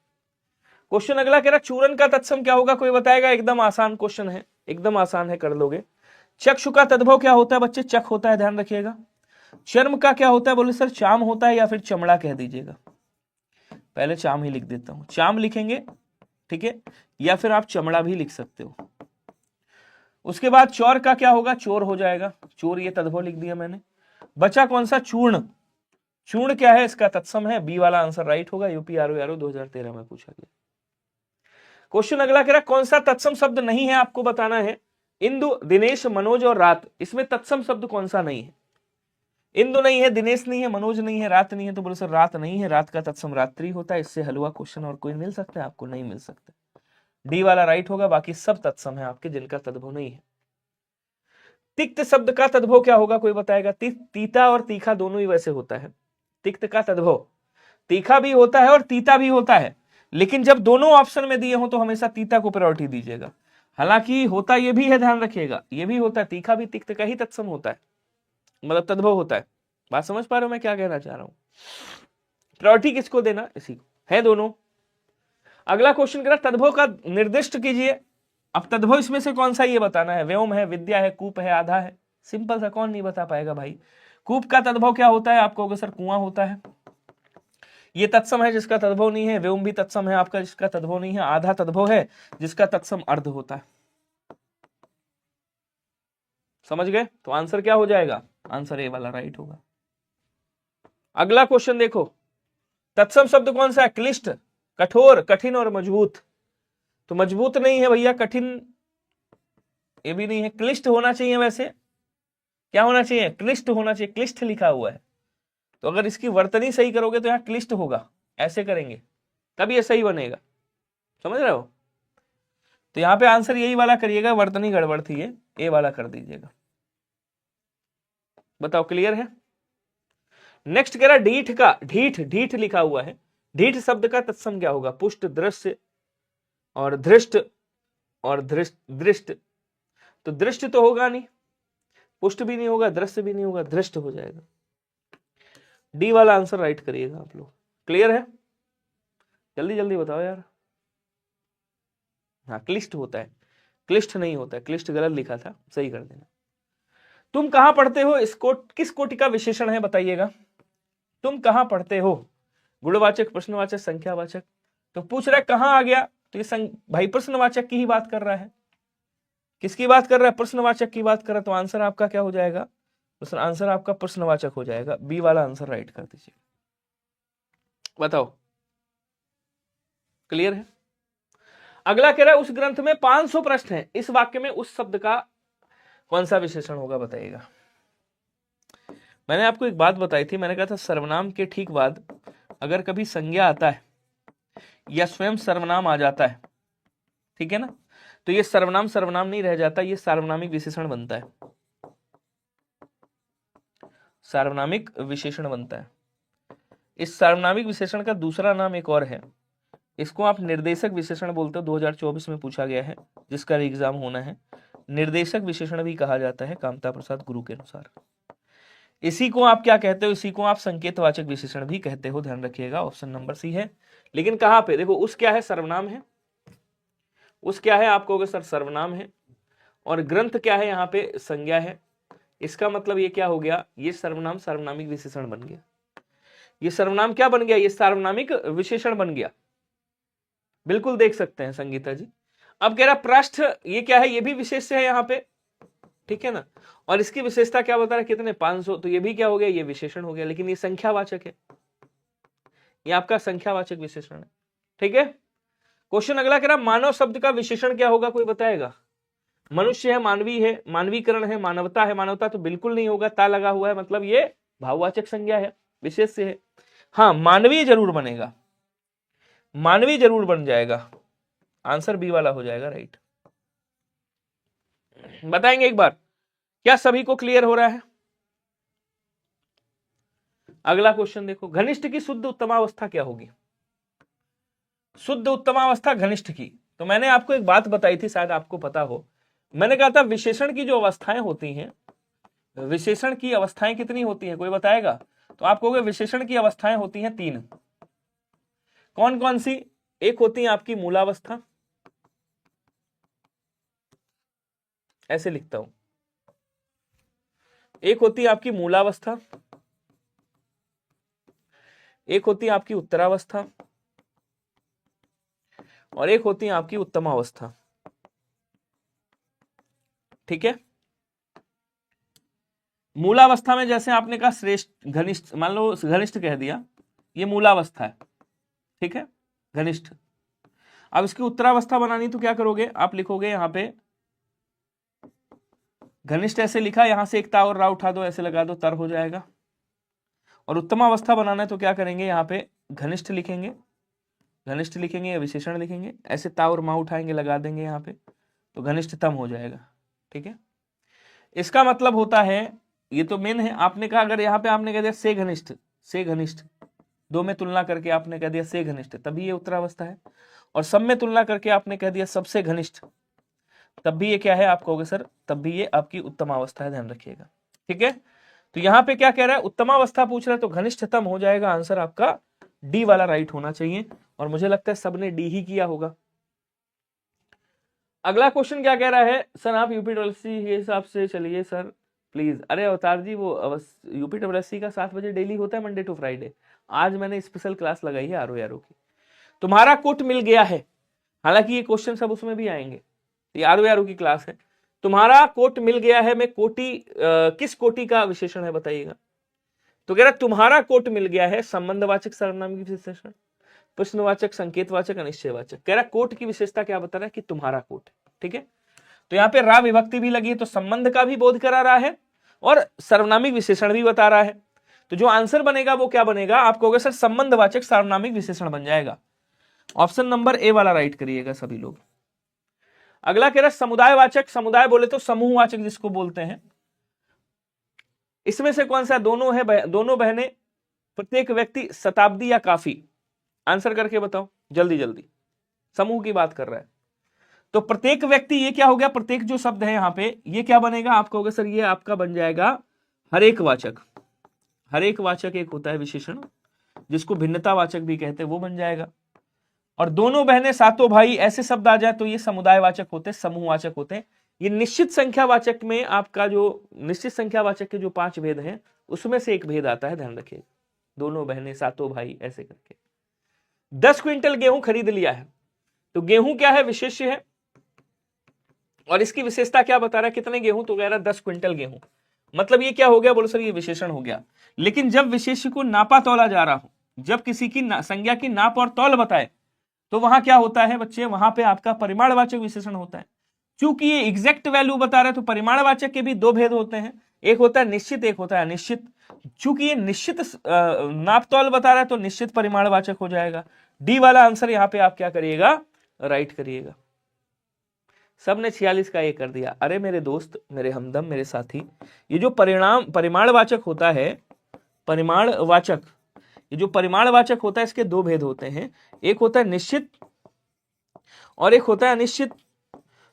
क्वेश्चन अगला कह रहा, चूरन का तत्सम क्या होगा? कोई बताएगा? एकदम आसान क्वेश्चन है, एकदम आसान है, कर लोगे। चक्षु का तद्भव क्या होता है बच्चे? चक होता है, ध्यान रखिएगा। चर्म का क्या होता है? बोले सर चाम होता है, या फिर चमड़ा कह दीजिएगा। पहले चाम ही लिख देता हूं, चाम लिखेंगे, ठीक है, या फिर आप चमड़ा भी लिख सकते हो। उसके बाद चौर का क्या होगा? चोर हो जाएगा, चोर, ये तद्भव लिख दिया मैंने। बचा कौन सा? चूर्ण। चूर्ण क्या है? इसका तत्सम है, बी वाला आंसर राइट होगा, यूपी आरओ 2013 में पूछा गया। क्वेश्चन अगला कह रहा, कौन सा तत्सम शब्द नहीं है, आपको बताना है। इंदु, दिनेश, मनोज और रात, इसमें तत्सम शब्द कौन सा नहीं है? इंदु नहीं है, दिनेश नहीं है, मनोज नहीं है, रात नहीं है। तो बोलो सर रात नहीं है, रात का तत्सम रात्रि होता है। इससे हलवा क्वेश्चन और कोई मिल सकता है आपको? नहीं मिल सकता। डी वाला राइट होगा, बाकी सब तत्सम है आपके जिनका तद्भव नहीं है। तिक्त शब्द का तद्भव क्या होगा? कोई बताएगा? तीता और तीखा दोनों ही वैसे होता है। तिक्त का तद्भव तीखा भी होता है और तीता भी होता है, लेकिन जब दोनों ऑप्शन में दिए हो तो हमेशा तीता को प्रायोरिटी दीजिएगा। हालांकि होता ये भी है, ध्यान रखिएगा, ये भी होता है, तीखा भी तिक्त का ही तत्सम होता है, मतलब तद्भव होता है। बात समझ पा रहे हो मैं क्या कहना चाह रहा हूं? प्रायोरिटी किसको देना? इसी को, है दोनों। अगला क्वेश्चन करा, तद्भव का निर्दिष्ट कीजिए। अब तद्भव इसमें से कौन सा ये बताना है। व्योम है, विद्या है, कूप है, आधा है। सिंपल सा, कौन नहीं बता पाएगा भाई। कूप का तद्भव क्या होता है? आपको कहोगे सर कुआं होता है। ये तत्सम है जिसका तद्भव नहीं है। व्योम भी तत्सम है आपका जिसका तद्भव नहीं है। आधा तद्भव है जिसका तत्सम अर्ध होता है। समझ गए? तो आंसर क्या हो जाएगा? आंसर ए वाला राइट होगा। अगला क्वेश्चन देखो, तत्सम शब्द कौन सा है? क्लिष्ट, कठोर, कठिन और मजबूत। तो मजबूत नहीं है भैया, कठिन ये भी नहीं है, क्लिष्ट होना चाहिए। वैसे क्या होना चाहिए? क्लिष्ट होना चाहिए, क्लिष्ट लिखा हुआ है। तो अगर इसकी वर्तनी सही करोगे तो यहां क्लिष्ट होगा, ऐसे करेंगे तब ये सही बनेगा। समझ रहे हो? तो यहां पे आंसर यही वाला करिएगा, वर्तनी गड़बड़ थी, ये ए वाला कर दीजिएगा। बताओ क्लियर है? नेक्स्ट कह रहा ढीठ का, ढीठ, ढीठ लिखा हुआ है, ढीठ शब्द का तत्सम क्या होगा? पुष्ट, दृश्य और धृष्ट और दृष्ट। तो दृष्ट तो होगा नहीं, पुष्ट भी नहीं होगा, दृश्य भी नहीं होगा, धृष्ट हो जाएगा। डी वाला आंसर राइट करिएगा आप लोग। क्लियर है? जल्दी जल्दी बताओ यार। हाँ, क्लिष्ट होता है, क्लिष्ट नहीं होता है, क्लिष्ट गलत लिखा था, सही कर देना। तुम कहां पढ़ते हो इसको किस कोटि का विशेषण है बताइएगा। तुम कहां पढ़ते हो, गुणवाचक, प्रश्नवाचक, संख्यावाचक। तो पूछ रहा है कहां आ गया, तो ये भाई प्रश्नवाचक की ही बात कर रहा है। किसकी बात कर रहा है? प्रश्नवाचक की बात कर रहा है। तो आंसर आपका क्या हो जाएगा? तो आंसर आपका प्रश्नवाचक हो जाएगा। बी वाला आंसर राइट कर दीजिए। बताओ, क्लियर है? अगला कह रहा है उस ग्रंथ में 500 प्रश्न हैं, इस वाक्य में उस शब्द का कौन सा विशेषण होगा बताइएगा। मैंने आपको एक बात बताई थी, मैंने कहा था सर्वनाम के ठीक बाद अगर कभी संज्ञा आता है या स्वयं सर्वनाम आ जाता है, ठीक है ना, तो ये सर्वनाम सर्वनाम नहीं रह जाता, ये सार्वनामिक विशेषण बनता है। सार्वनामिक विशेषण बनता है। इस सार्वनामिक विशेषण का दूसरा नाम एक और है, इसको आप निर्देशक विशेषण बोलते हो। 2024 में पूछा गया है, जिसका एग्जाम होना है। निर्देशक विशेषण भी कहा जाता है कामता प्रसाद गुरु के अनुसार। इसी को आप क्या कहते हो? इसी को आप संकेतवाचक विशेषण भी कहते हो, ध्यान रखिएगा। ऑप्शन नंबर सी है। लेकिन कहां पे देखो, उस क्या है? सर्वनाम है। उस क्या है? आप कहोगे सर सर्वनाम है, और ग्रंथ क्या है? यहाँ पे संज्ञा है। इसका मतलब ये क्या हो गया? ये सर्वनाम सार्वनामिक विशेषण बन गया। ये सर्वनाम क्या बन गया? ये सार्वनामिक विशेषण बन गया। बिल्कुल देख सकते हैं संगीता जी। अब कह रहा पृष्ठ, ये क्या है? ये भी विशेष है यहाँ पे, ठीक है ना। और इसकी विशेषता क्या बता रहा है? कितने? 500। तो ये भी क्या हो गया? ये विशेषण हो गया, लेकिन ये संख्यावाचक है। ये आपका संख्यावाचक विशेषण है, ठीक है। क्वेश्चन अगला कह रहा मानव शब्द का विशेषण क्या होगा? कोई बताएगा? मनुष्य है, मानवी है, मानवीकरण है, मानवता है। मानवता तो बिल्कुल नहीं होगा, ता लगा हुआ है, मतलब ये भाववाचक संज्ञा है, विशेष से है। हाँ, मानवीय जरूर बनेगा, मानवीय जरूर बन जाएगा। आंसर बी वाला हो जाएगा राइट। बताएंगे एक बार, क्या सभी को क्लियर हो रहा है? अगला क्वेश्चन देखो, घनिष्ठ की शुद्ध उत्तमावस्था क्या होगी? शुद्ध उत्तमावस्था घनिष्ठ की। तो मैंने आपको एक बात बताई थी, शायद आपको पता हो। मैंने कहा था विशेषण की जो अवस्थाएं होती हैं, विशेषण की अवस्थाएं कितनी होती हैं? कोई बताएगा? तो आप कहोगे विशेषण की अवस्थाएं होती हैं 3। कौन कौन सी? एक होती है आपकी मूलावस्था, ऐसे लिखता हूं। एक होती है आपकी मूलावस्था, एक होती है आपकी उत्तरावस्था, और एक होती है आपकी उत्तमावस्था, ठीक है। मूलावस्था में जैसे आपने कहा श्रेष्ठ, घनिष्ठ, मान लो घनिष्ठ कह दिया, ये मूलावस्था है, ठीक है, घनिष्ठ। अब इसकी उत्तरावस्था बनानी तो क्या करोगे? आप लिखोगे यहां पे घनिष्ठ, ऐसे लिखा, यहां से एक ता और रा उठा दो, ऐसे लगा दो, तर हो जाएगा। और उत्तमावस्था बनाना है तो क्या करेंगे? यहाँ पे घनिष्ठ लिखेंगे, घनिष्ठ लिखेंगे या विशेषण लिखेंगे, ऐसे ता और मा उठाएंगे, लगा देंगे यहाँ पे, तो घनिष्ठतम हो जाएगा, ठीक है। इसका मतलब होता है, ये तो मेन है। आपने कहा अगर यहाँ पे आपने कह दिया से घनिष्ठ, से घनिष्ठ, दो में तुलना करके आपने कह दिया से घनिष्ठ, तभी ये उत्तरावस्था है। और सब में तुलना करके आपने कह दिया सबसे घनिष्ठ, तब भी ये क्या है? आप कहोगे सर तब भी ये आपकी उत्तमावस्था है, ध्यान रखिएगा, ठीक है। तो यहाँ पे क्या कह रहा है? उत्तमावस्था पूछ रहा है, तो घनिष्ठतम हो जाएगा। आंसर आपका डी वाला राइट होना चाहिए, और मुझे लगता है सबने डी ही किया होगा। अगला क्वेश्चन क्या कह रहा है? सर आप यूपीडब्ल्यूएससी के हिसाब से चलिए सर प्लीज। अरे अवतार जी, वो यूपीडब्ल्यूएससी का 7 बजे डेली होता है, मंडे टू फ्राइडे। आज मैंने स्पेशल क्लास लगाई है आरओ यारो की। तुम्हारा कोट मिल गया है, हालांकि ये क्वेश्चन सब उसमें भी आएंगे, ये आरओ यारो की क्लास है। तुम्हारा कोट मिल गया है, मैं कोटि किस कोटि का विशेषण है बताइएगा। तो कह रहा तुम्हारा कोट मिल गया है संबंधवाचक सर्वनामिक विशेषण, प्रश्नवाचक, संकेतवाचक, अनिश्चयवाचक। कह रहा कोट की विशेषता क्या बता रहा है? कि तुम्हारा कोट, ठीक है। तो यहाँ पे रा विभक्ति भी लगी है, तो संबंध का भी बोध करा रहा है और सर्वनामिक विशेषण भी बता रहा है। तो जो आंसर बनेगा वो क्या बनेगा? आप कहोगे सर संबंधवाचक सार्वनामिक विशेषण बन जाएगा। ऑप्शन नंबर ए वाला राइट करिएगा सभी लोग। अगला कह रहा है समुदायवाचक, समुदाय बोले तो समूहवाचक जिसको बोलते हैं, इसमें से कौन सा? दोनों है, दोनों बहनें, प्रत्येक व्यक्ति, शताब्दी या काफी। आंसर करके बताओ जल्दी जल्दी, समूह की बात कर रहा है। तो प्रत्येक व्यक्ति, ये क्या हो गया, प्रत्येक जो शब्द है यहां पे ये क्या बनेगा आपका होगा सर, ये आपका बन जाएगा हरेक वाचक। हरेक वाचक एक होता है विशेषण जिसको भिन्नतावाचक भी कहते हैं, वो बन जाएगा। और दोनों बहनें, सातों भाई, ऐसे शब्द आ जाए तो ये समुदायवाचक होते हैं, समूहवाचक होते हैं। ये निश्चित संख्यावाचक में आपका जो निश्चित संख्यावाचक के जो 5 भेद हैं उसमें से एक भेद आता है, ध्यान रखिए। दोनों बहनें, सातों भाई, ऐसे करके 10 क्विंटल गेहूं खरीद लिया है। तो गेहूं क्या है, विशेष्य है, और इसकी विशेषता क्या बता रहा है, कितने गेहूं, तो कह रहा है 10 क्विंटल गेहूं। मतलब ये क्या हो गया, बोलो सर ये विशेषण हो गया। लेकिन जब विशेष्य को नापा तौला जा रहा हो, जब किसी की संज्ञा की नाप और तौल बताए, तो वहां क्या होता है बच्चे, वहां पे आपका परिमाणवाचक विशेषण होता है। चूंकि ये एग्जैक्ट वैल्यू बता रहा है तो परिमाणवाचक के भी 2 भेद होते हैं, एक होता है निश्चित, एक होता है अनिश्चित। चूंकि ये निश्चित नाप तौल बता रहा है तो निश्चित परिमाणवाचक हो जाएगा। डी वाला आंसर यहां पे आप क्या करिएगा, राइट करिएगा। सबने 46 का ये कर दिया। अरे मेरे दोस्त, मेरे हमदम, मेरे साथी, ये जो परिमाणवाचक होता है, परिमाणवाचक, ये जो परिमाणवाचक होता है इसके 2 भेद होते हैं, एक होता है निश्चित और एक होता है अनिश्चित।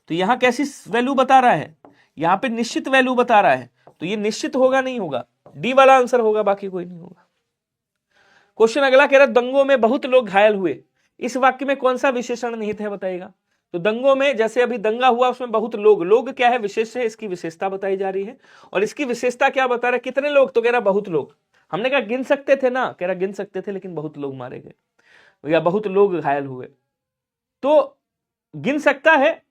तो यहां कैसी वैल्यू बता रहा है, यहां पे निश्चित वैल्यू बता रहा है, तो ये निश्चित होगा, नहीं होगा, डी वाला आंसर होगा, बाकी कोई नहीं होगा। क्वेश्चन अगला कह रहा है दंगों में बहुत लोग घायल हुए, इस वाक्य में कौन सा विशेषण निहित है, बताइएगा। तो दंगों में, जैसे अभी दंगा हुआ उसमें बहुत लोग, लोग क्या है, विशेष है, इसकी विशेषता बताई जा रही है। और इसकी विशेषता क्या बता रहा है, कितने लोग, तो कह रहा बहुत लोग। हमने कहा गिन सकते थे ना, कह रहा गिन सकते थे लेकिन बहुत लोग मारे गए या बहुत लोग घायल हुए। तो गिन सकता है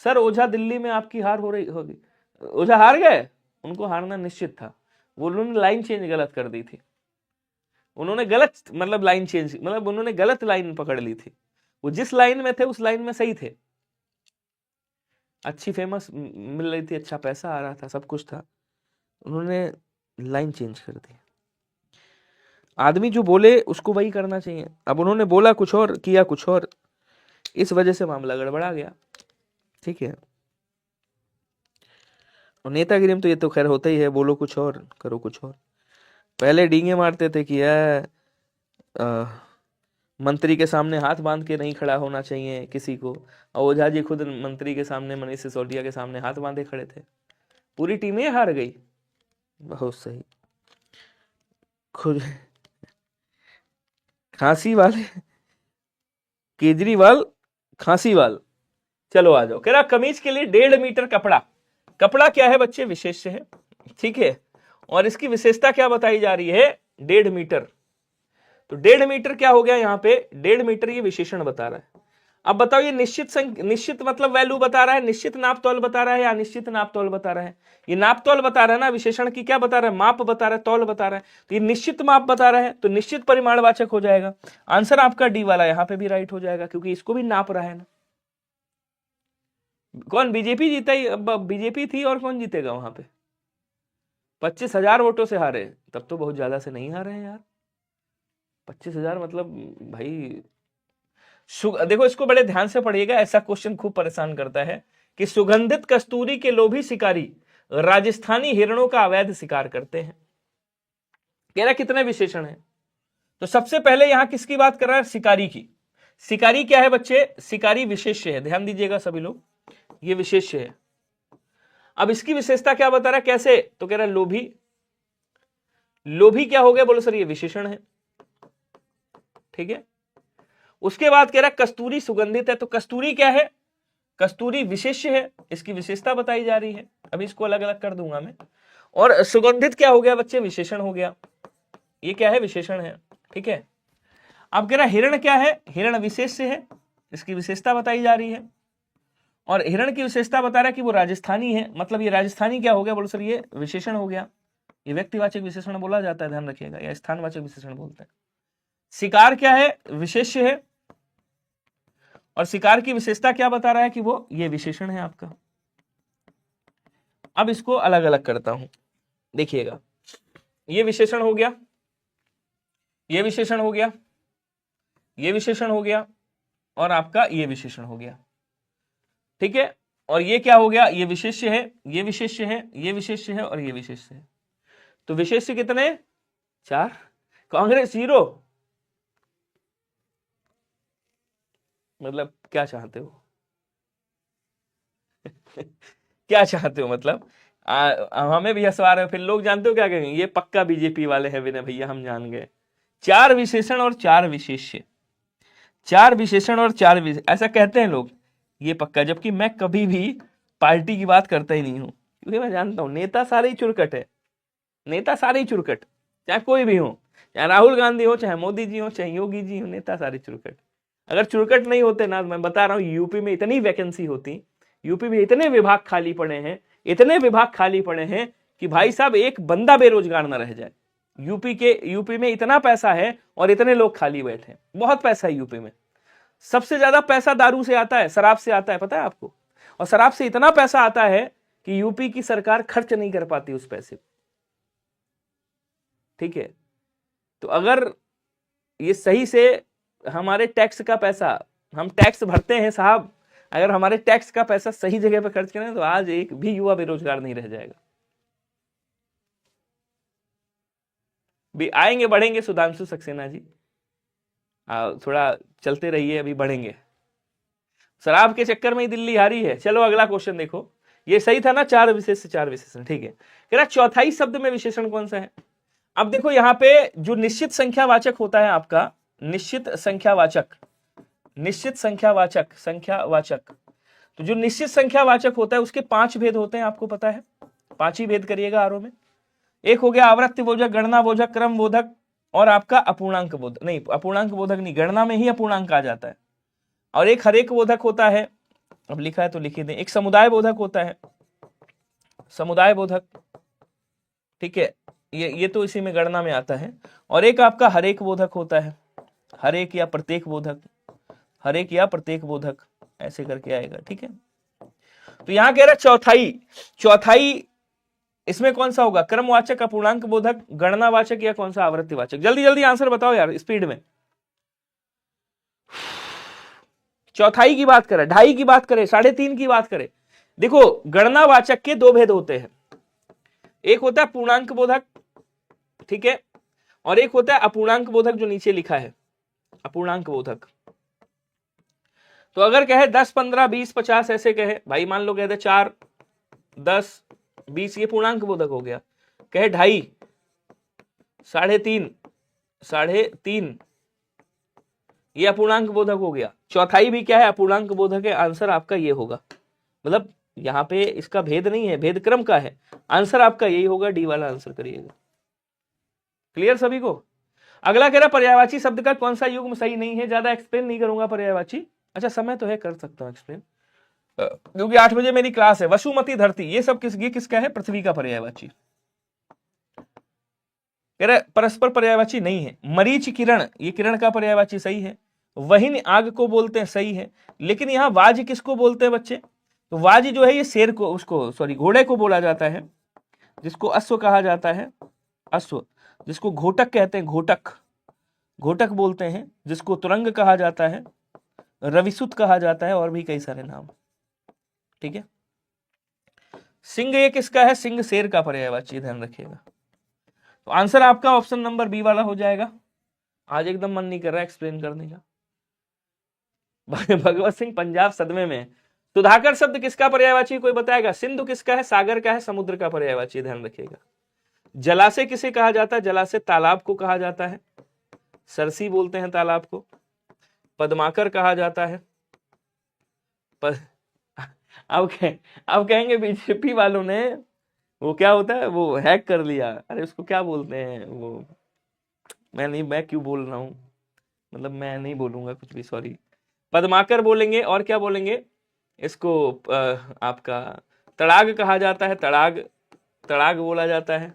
सर, ओझा दिल्ली में आपकी हार हो रही होगी, ओझा हार गए, उनको हारना निश्चित था, वो उन्होंने लाइन चेंज गलत कर दी थी, उन्होंने गलत मतलब लाइन चेंज, मतलब उन्होंने गलत लाइन पकड़ ली थी, वो जिस लाइन में थे उस लाइन में सही थे, अच्छी फेमस मिल रही थी, अच्छा पैसा आ रहा था, सब कुछ था, उन्होंने लाइन चेंज कर दी। आदमी जो बोले उसको वही करना चाहिए, अब उन्होंने बोला कुछ और, किया कुछ और, इस वजह से मामला गड़बड़ा गया। ठीक है, और नेतागिरी में तो ये तो खैर होता ही है, बोलो कुछ और करो कुछ और। पहले डींगे मारते थे कि मंत्री के सामने हाथ बांध के नहीं खड़ा होना चाहिए किसी को, और ओझा जी खुद मंत्री के सामने, मनीष सिसोदिया के सामने हाथ बांधे खड़े थे, पूरी टीम ही हार गई। बहुत सही। खुद खांसी वाले, केजरीवाल खांसीवाल। चलो आ जाओ, कह रहा कमीज के लिए 1.5 मीटर कपड़ा, कपड़ा क्या है बच्चे, विशेष्य है, ठीक है, और इसकी विशेषता क्या बताई जा रही है, 1.5 मीटर। तो 1.5 मीटर क्या हो गया, यहाँ पे 1.5 मीटर ये विशेषण बता रहा है। अब बताओ ये निश्चित मतलब वैल्यू बता रहा है, निश्चित नाप तौल बता रहा है या अनिश्चित नाप तौल बता रहा है, ये नाप तौल बता रहा है ना, विशेषण की क्या बता रहा है, माप बता रहा है, तौल बता रहा है, तो ये निश्चित माप बता रहा है, तो निश्चित परिमाणवाचक हो जाएगा। आंसर आपका डी वाला यहाँ पे भी राइट हो जाएगा, क्योंकि इसको भी नाप रहा है ना। कौन, बीजेपी जीता ही, बीजेपी थी, और कौन जीतेगा वहां पे, 25,000 वोटों से हारे, तब तो बहुत ज्यादा से नहीं हारे हैं यार, 25,000 मतलब भाई। देखो इसको बड़े ध्यान से पढ़िएगा, ऐसा क्वेश्चन खूब परेशान करता है कि सुगंधित कस्तूरी के लोभी शिकारी राजस्थानी हिरणों का अवैध शिकार करते हैं। कह रहा कितने विशेषण हैं, तो सबसे पहले यहां किसकी बात कर रहा है, शिकारी की। शिकारी क्या है बच्चे, शिकारी विशेष्य है, ध्यान दीजिएगा सभी लोग, ये विशेष्य है। अब इसकी विशेषता क्या बता रहा है, कैसे, तो कह रहा है लोभी, लोभी क्या हो गया, बोलो सर ये विशेषण है, ठीक है। उसके बाद कह रहा है कस्तूरी सुगंधित है, तो कस्तूरी क्या है, कस्तूरी विशेष्य है, इसकी विशेषता बताई जा रही है। अभी इसको अलग अलग कर दूंगा मैं। और सुगंधित क्या हो गया बच्चे, विशेषण हो गया, ये क्या है, विशेषण है, ठीक है। अब कह रहा है हिरण क्या है, हिरण विशेष्य है, इसकी विशेषता बताई जा रही है। और हिरण की विशेषता बता रहा है कि वो राजस्थानी है, मतलब ये राजस्थानी क्या हो गया, बोलो सर ये विशेषण हो गया। ये व्यक्तिवाचक विशेषण बोला जाता है, ध्यान रखिएगा, या स्थानवाचक विशेषण बोलते हैं। शिकार क्या है, विशेष्य है, और शिकार की विशेषता क्या बता रहा है कि वो ये विशेषण है आपका। अब इसको अलग अलग करता हूं, देखिएगा, ये विशेषण हो गया, ये विशेषण हो गया, ये विशेषण हो गया, और आपका ये विशेषण हो गया, ठीक है। और ये क्या हो गया, ये विशेष्य है, ये विशेष्य है, ये विशेष्य है, और ये विशेष्य है। तो विशेष्य कितने, 4, कांग्रेस 0, मतलब क्या चाहते हो? क्या चाहते हो मतलब? हमें भी हंसवा रहे हो, फिर लोग जानते हो क्या कहेंगे, ये पक्का बीजेपी वाले हैं विनय भैया, हम जान गए। 4 विशेषण और 4 विशेष्य, 4 विशेषण और 4 ऐसा कहते हैं लोग, ये पक्का। जबकि मैं कभी भी पार्टी की बात करता ही नहीं हूं, क्योंकि मैं जानता हूं नेता सारे ही चुरकट है, नेता सारे ही चुरकट, चाहे कोई भी हो, चाहे राहुल गांधी हो, चाहे मोदी जी हो, चाहे योगी जी हो, नेता सारे चुरकट। अगर चुरकट नहीं होते ना, मैं बता रहा हूं यूपी में इतनी वैकेंसी होती, यूपी में इतने विभाग खाली पड़े हैं, इतने विभाग खाली पड़े हैं कि भाई साहब एक बंदा बेरोजगार ना रह जाए। यूपी में इतना पैसा है और इतने लोग खाली बैठे हैं, बहुत पैसा है यूपी में। सबसे ज्यादा पैसा दारू से आता है, शराब से आता है, पता है आपको? और शराब से इतना पैसा आता है कि यूपी की सरकार खर्च नहीं कर पाती उस पैसे को, ठीक है? तो अगर ये सही से हमारे टैक्स का पैसा, हम टैक्स भरते हैं साहब, अगर हमारे टैक्स का पैसा सही जगह पर खर्च करें तो आज एक भी युवा बेरोजगार नहीं रह जाएगा। भी आएंगे बढ़ेंगे सुधांशु सक्सेना जी, थोड़ा चलते रहिए, अभी बढ़ेंगे। शराब के चक्कर में ही दिल्ली हारी है। चलो अगला क्वेश्चन देखो, ये सही था ना, 4 विशेष से 4 विशेषण, ठीक है। कह रहा चौथाई शब्द में विशेषण कौन सा है? अब देखो यहाँ पे जो निश्चित संख्यावाचक होता है आपका, निश्चित संख्यावाचक, निश्चित संख्यावाचक, संख्यावाचक, तो जो निश्चित संख्यावाचक होता है उसके 5 भेद होते हैं, आपको पता है? 5 ही भेद करिएगा आरो में। एक हो गया आवृत्ति बोधक, गणना बोधक, क्रम बोधक, और आपका अपूर्णांक बोधक, नहीं अपूर्णांक बोधक नहीं, गणना में ही अपूर्णांक आ जाता है। और एक हरेक बोधक होता है, अब लिखा है तो लिखी दें, एक समुदाय बोधक होता है, समुदाय बोधक, ठीक है, ये तो इसी में गणना में आता है। और एक आपका हरेक बोधक होता है, हरेक या प्रत्येक बोधक, हरेक या प्रत्येक बोधक, ऐसे करके आएगा, ठीक है। तो यहां कह रहा चौथाई, चौथाई इसमें कौन सा होगा? क्रमवाचक, अपूर्णांक बोधक, गणनावाचक, या कौन सा आवृत्तिवाचक? जल्दी जल्दी आंसर बताओ यार, स्पीड में। चौथाई की बात करें, ढाई की बात करें, 3.5 की बात करें, देखो गणनावाचक के 2 भेद होते हैं, एक होता है पूर्णांक बोधक, ठीक है, और एक होता है अपूर्णांक बोधक, जो नीचे लिखा है अपूर्णांक बोधक। तो अगर कहे 10, 15, 20, 50 ऐसे कहे भाई, मान लो कहते 4, 10, 20, ये पूर्णांक बोधक हो गया। कहे 2.5, 3.5, 3.5, ये अपूर्णांक बोधक हो गया। चौथाई भी क्या है? अपूर्णांक बोधक है। आंसर आपका ये होगा, मतलब यहां पे इसका भेद नहीं है, भेद क्रम का है। आंसर आपका यही होगा, डी वाला आंसर करिएगा। क्लियर सभी को? अगला कह रहा पर्यायवाची शब्द का कौन सा युग्म सही नहीं है? ज्यादा एक्सप्लेन नहीं करूंगा पर्यायवाची, अच्छा समय तो है, कर सकता हूं एक्सप्लेन, क्योंकि 8 बजे मेरी क्लास है। वसुमती, धरती, ये सब किसका है? पृथ्वी का पर्यायवाची। कह रहे परस्पर पर्यायवाची नहीं है। मरीच, किरण, ये किरण का पर्यायवाची सही है। वहीन, आग को बोलते हैं, सही है। लेकिन यहाँ वाज किसको बोलते हैं बच्चे? तो वाज जो है ये शेर को, उसको सॉरी घोड़े को बोला जाता है, जिसको अश्व कहा जाता है, अश्व, जिसको घोटक कहते हैं, घोटक, घोटक बोलते हैं, जिसको तुरंग कहा जाता है, रविसुत कहा जाता है, और भी कई सारे नाम, ठीक है। सिंह ये किसका है? सिंह शेर का पर्यायवाची, ध्यान रखिएगा। तो आंसर आपका ऑप्शन नंबर बी वाला हो जाएगा। आज एकदम मन नहीं कर रहा एक्सप्लेन करने का। भगवत सिंह पंजाब सदमे में। सुधाकर शब्द किसका पर्यायवाची, कोई बताएगा? सिंधु किसका है? सागर का है, समुद्र का पर्यायवाची, ध्यान रखिएगा। जलाशय किसे कहा जाता है? जलाशय तालाब को कहा जाता है, सरसी बोलते हैं तालाब को। पद्माकर कहा जाता है, अब कहेंगे बीजेपी वालों ने वो क्या होता है, वो हैक कर लिया, अरे उसको क्या बोलते हैं वो, मैं क्यों बोल रहा हूँ, मतलब मैं नहीं बोलूंगा कुछ भी, सॉरी। पद्माकर बोलेंगे, और क्या बोलेंगे इसको? आपका तड़ाग कहा जाता है, तड़ाग, तड़ाग बोला जाता है।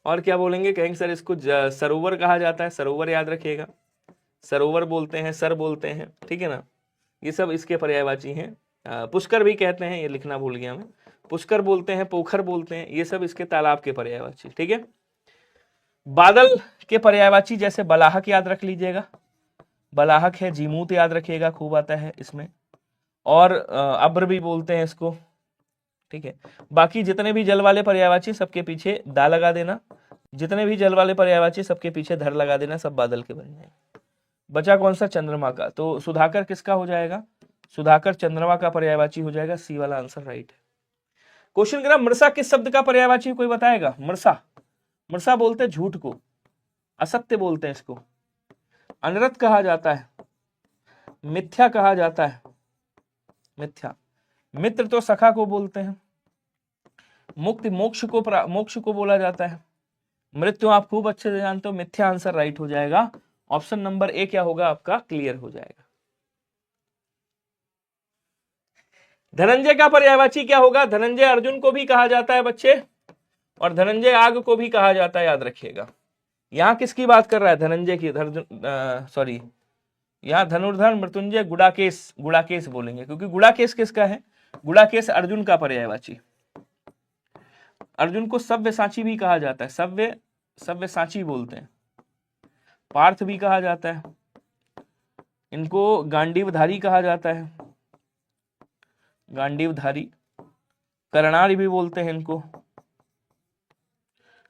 और क्या बोलेंगे? कहेंगे सर इसको सरोवर कहा जाता है, सरोवर याद रखिएगा, सरोवर बोलते हैं, सर बोलते हैं, ठीक है ना। ये सब इसके पर्यायवाची हैं। पुष्कर भी कहते हैं, ये लिखना भूल गया मैं, पुष्कर बोलते हैं, पोखर बोलते हैं, ये सब इसके तालाब के पर्यायवाची, ठीक है। बादल के पर्यायवाची जैसे बलाहक याद रख लीजिएगा, बलाहक है। जीमूत याद रखिएगा, खूब आता है इसमें। और अब्र भी बोलते हैं इसको, ठीक है। बाकी जितने भी जल वाले पर्यायवाची सबके पीछे दा लगा देना, जितने भी जल वाले पर्यायवाची सबके पीछे धर लगा देना, सब बादल के बन जाएंगे। बचा कौन सा? चंद्रमा का। तो सुधाकर किसका हो जाएगा? सुधाकर चंद्रमा का पर्यायवाची हो जाएगा। सी वाला आंसर राइट है। क्वेश्चन करा मृषा किस शब्द का पर्यायवाची, कोई बताएगा? मृषा, मृषा बोलते हैं झूठ को, असत्य बोलते हैं इसको, अनर्थ कहा जाता है, मिथ्या कहा जाता है, मिथ्या। मित्र तो सखा को बोलते हैं, मुक्ति मोक्ष को बोला जाता है, मृत्यु आप खूब अच्छे से जानते हो। मिथ्या आंसर राइट हो जाएगा। ऑप्शन नंबर ए क्या होगा आपका? क्लियर हो जाएगा। धनंजय का पर्यायवाची क्या होगा? धनंजय अर्जुन को भी कहा जाता है बच्चे, और धनंजय आग को भी कहा जाता है, याद रखिएगा। यहां किसकी बात कर रहा है? धनंजय की। सॉरी, यहां धनुर्धर, मृत्युंजय, गुड़ाकेश, गुड़ाकेश बोलेंगे क्योंकि गुड़ाकेश किसका है? गुड़ाकेश अर्जुन का पर्यायवाची। अर्जुन को सव्यसाची भी कहा जाता है, सव्यसाची बोलते हैं। पार्थ भी कहा जाता है, इनको गांडीवधारी कहा जाता है, गांडीवधारी। कर्णारी भी बोलते हैं इनको,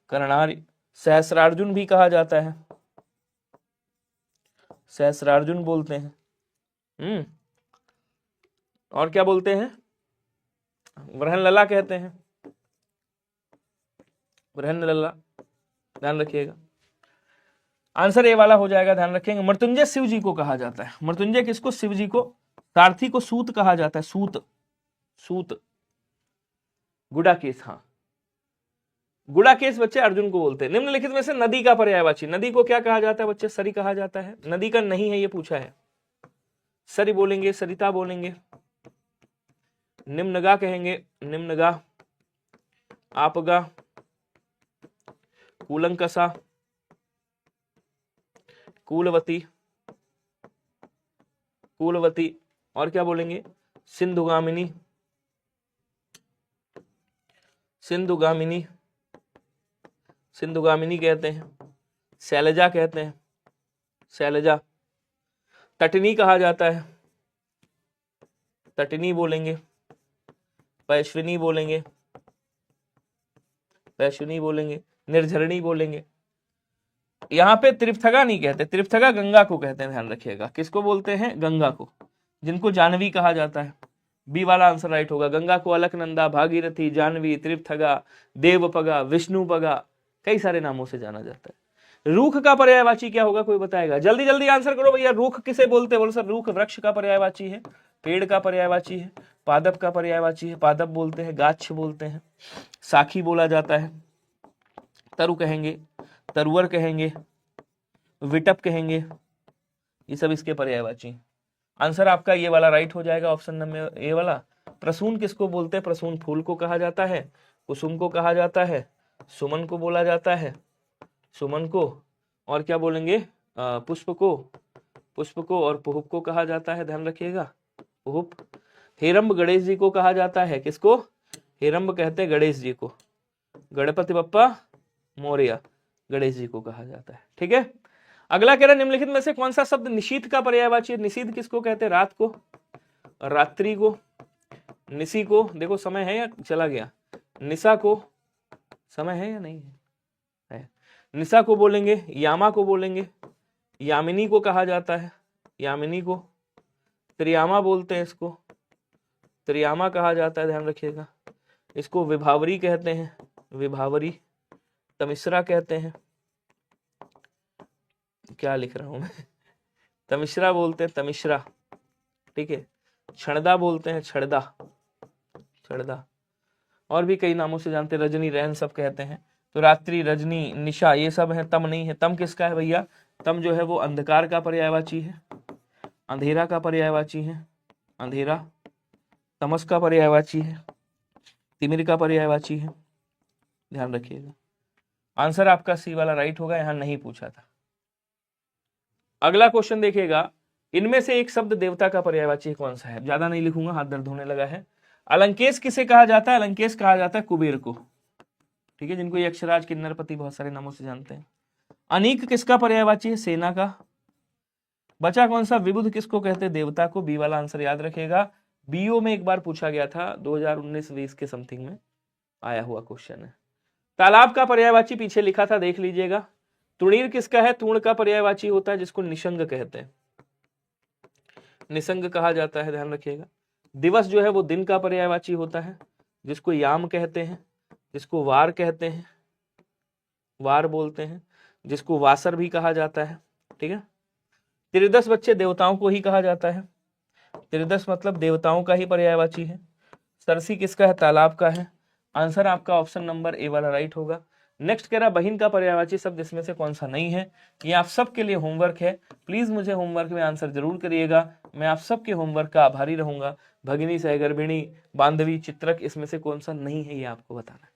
कर्णारी। सहस्रार्जुन भी कहा जाता है, सहस्रार्जुन बोलते हैं। और क्या बोलते हैं? वृहन लला कहते हैं, वृहन लला, ध्यान रखिएगा। आंसर ए वाला हो जाएगा, ध्यान रखेंगे। मृत्युंजय शिव जी को कहा जाता है। मृत्युंजय किसको? शिव जी को। सारथी को सूत कहा जाता है, सूत, सूत। गुड़ाकेश, हाँ, गुड़ाकेश बच्चे अर्जुन को बोलते हैं। निम्नलिखित में से नदी का पर्यायवाची, नदी को क्या कहा जाता है बच्चे? सरी कहा जाता है। नदी का नहीं है ये पूछा है, सरी बोलेंगे, सरिता बोलेंगे, निम्नगा कहेंगे, निम्नगा, आपगा, कूलंकसा, कूलवती, कूलवती, और क्या बोलेंगे? सिंधुगामिनी, सिंधुगामिनी, सिंधुगामिनी कहते हैं, शैलजा कहते हैं, शैलजा। तटनी कहा जाता है, तटनी बोलेंगे, वैश्विनी बोलेंगे, वैश्विनी बोलेंगे, निर्झरणी बोलेंगे। यहाँ पे त्रिपथगा नहीं कहते, त्रिपथगा गंगा को कहते हैं, ध्यान रखिएगा। किसको बोलते हैं? गंगा को, जिनको जानवी कहा जाता है। बी वाला आंसर राइट होगा। गंगा को अलकनंदा, भागीरथी, जानवी, त्रिपथगा, देवपगा, विष्णुपगा, कई सारे नामों से जाना जाता है। रूख का पर्यायवाची क्या होगा? कोई बताएगा? जल्दी जल्दी आंसर करो भैया। रूख किसे बोलते हैं? बोलो सर, रूख वृक्ष का पर्यायवाची है, पेड़ का पर्यायवाची है, पादप का पर्यायवाची है, पादप बोलते हैं, गाछ बोलते हैं, साखी बोला जाता है, तरु कहेंगे, तरुवर कहेंगे, विटप कहेंगे, ये सब इसके पर्यायवाची। आंसर आपका ये वाला राइट हो जाएगा, ऑप्शन नंबर ए वाला। प्रसून किसको बोलते हैं? प्रसून फूल को कहा जाता है, कुसुम को कहा जाता है, सुमन को बोला जाता है, सुमन को, और क्या बोलेंगे? पुष्प को, पुष्प को, और पुहुप को कहा जाता है, ध्यान रखिएगा, पुहुप। हेरंब गणेश जी को कहा जाता है, किसको? हेरंब कहते हैं गणेश जी को, गणपति बप्पा मोरया, गणेश जी को कहा जाता है। ठीक है, अगला कह रहा है निम्नलिखित में से कौन सा शब्द निशीथ का पर्यायवाची है? निशीथ किसको कहते हैं? रात को, रात्रि को, निशी को, देखो समय है या चला गया, निशा को, समय है या नहीं है? निशा को बोलेंगे, यामा को बोलेंगे, यामिनी को कहा जाता है, यामिनी को, त्रियामा बोलते हैं इसको, त्रियामा कहा जाता है, ध्यान रखिएगा। इसको विभावरी कहते हैं, विभावरी, तमिश्रा कहते हैं, क्या लिख रहा हूं मैं, तमिश्रा बोलते हैं, तमिश्रा। ठीक है, छड़दा बोलते हैं, छड़दा, छड़दा, और भी कई नामों से जानते हैं, रजनी, रैन सब कहते हैं। तो रात्रि, रजनी, निशा, ये सब है। तम नहीं है। तम किसका है भैया? तम जो है वो अंधकार का पर्यायवाची है, अंधेरा का पर्यायवाची है, अंधेरा। तमस का पर्यायवाची है, तिमिर का पर्यायवाची है, ध्यान रखिएगा। आंसर आपका सी वाला राइट होगा, यहां नहीं पूछा था। अगला क्वेश्चन देखिएगा, इनमें से एक शब्द देवता का पर्यायवाची कौन सा है? ज्यादा नहीं लिखूंगा, हाथ दर्द होने लगा है। अलंकेश किसे कहा जाता है? अलंकेश कहा जाता है कुबेर को। ठीक है, जिनको यक्षराज, किन्नरपति, बहुत सारे नामों से जानते हैं। अनीक किसका पर्यायवाची है? सेना का। बचा कौन सा? विबुध किसको कहते हैं? देवता को। बी वाला आंसर याद रखेगा। बीओ में एक बार पूछा गया था, 2019-20 के समथिंग में आया हुआ क्वेश्चन है। तालाब का पर्यायवाची पीछे लिखा था, देख लीजिएगा। तुणीर किसका है? तूण का पर्यायवाची होता है जिसको निसंग कहते हैं, निसंग कहा जाता है, ध्यान रखिएगा। दिवस जो है वो दिन का पर्यायवाची होता है जिसको याम कहते हैं, जिसको वार कहते हैं, वार बोलते हैं, जिसको वासर भी कहा जाता है, ठीक है। त्रिदश बच्चे देवताओं को ही कहा जाता है, त्रिदश मतलब देवताओं का ही पर्यायवाची है। सरसी किसका है? तालाब का है। आंसर आपका ऑप्शन नंबर ए वाला राइट होगा। नेक्स्ट कह रहा बहिन का पर्यायवाची शब्द इसमें से कौन सा नहीं है? ये आप सबके लिए होमवर्क है, प्लीज मुझे होमवर्क में आंसर जरूर करिएगा, मैं आप सबके होमवर्क का आभारी रहूंगा। भगिनी, सहगर्भिणी, बांधवी, चित्रक, इसमें से कौन सा नहीं है ये आपको बताना है।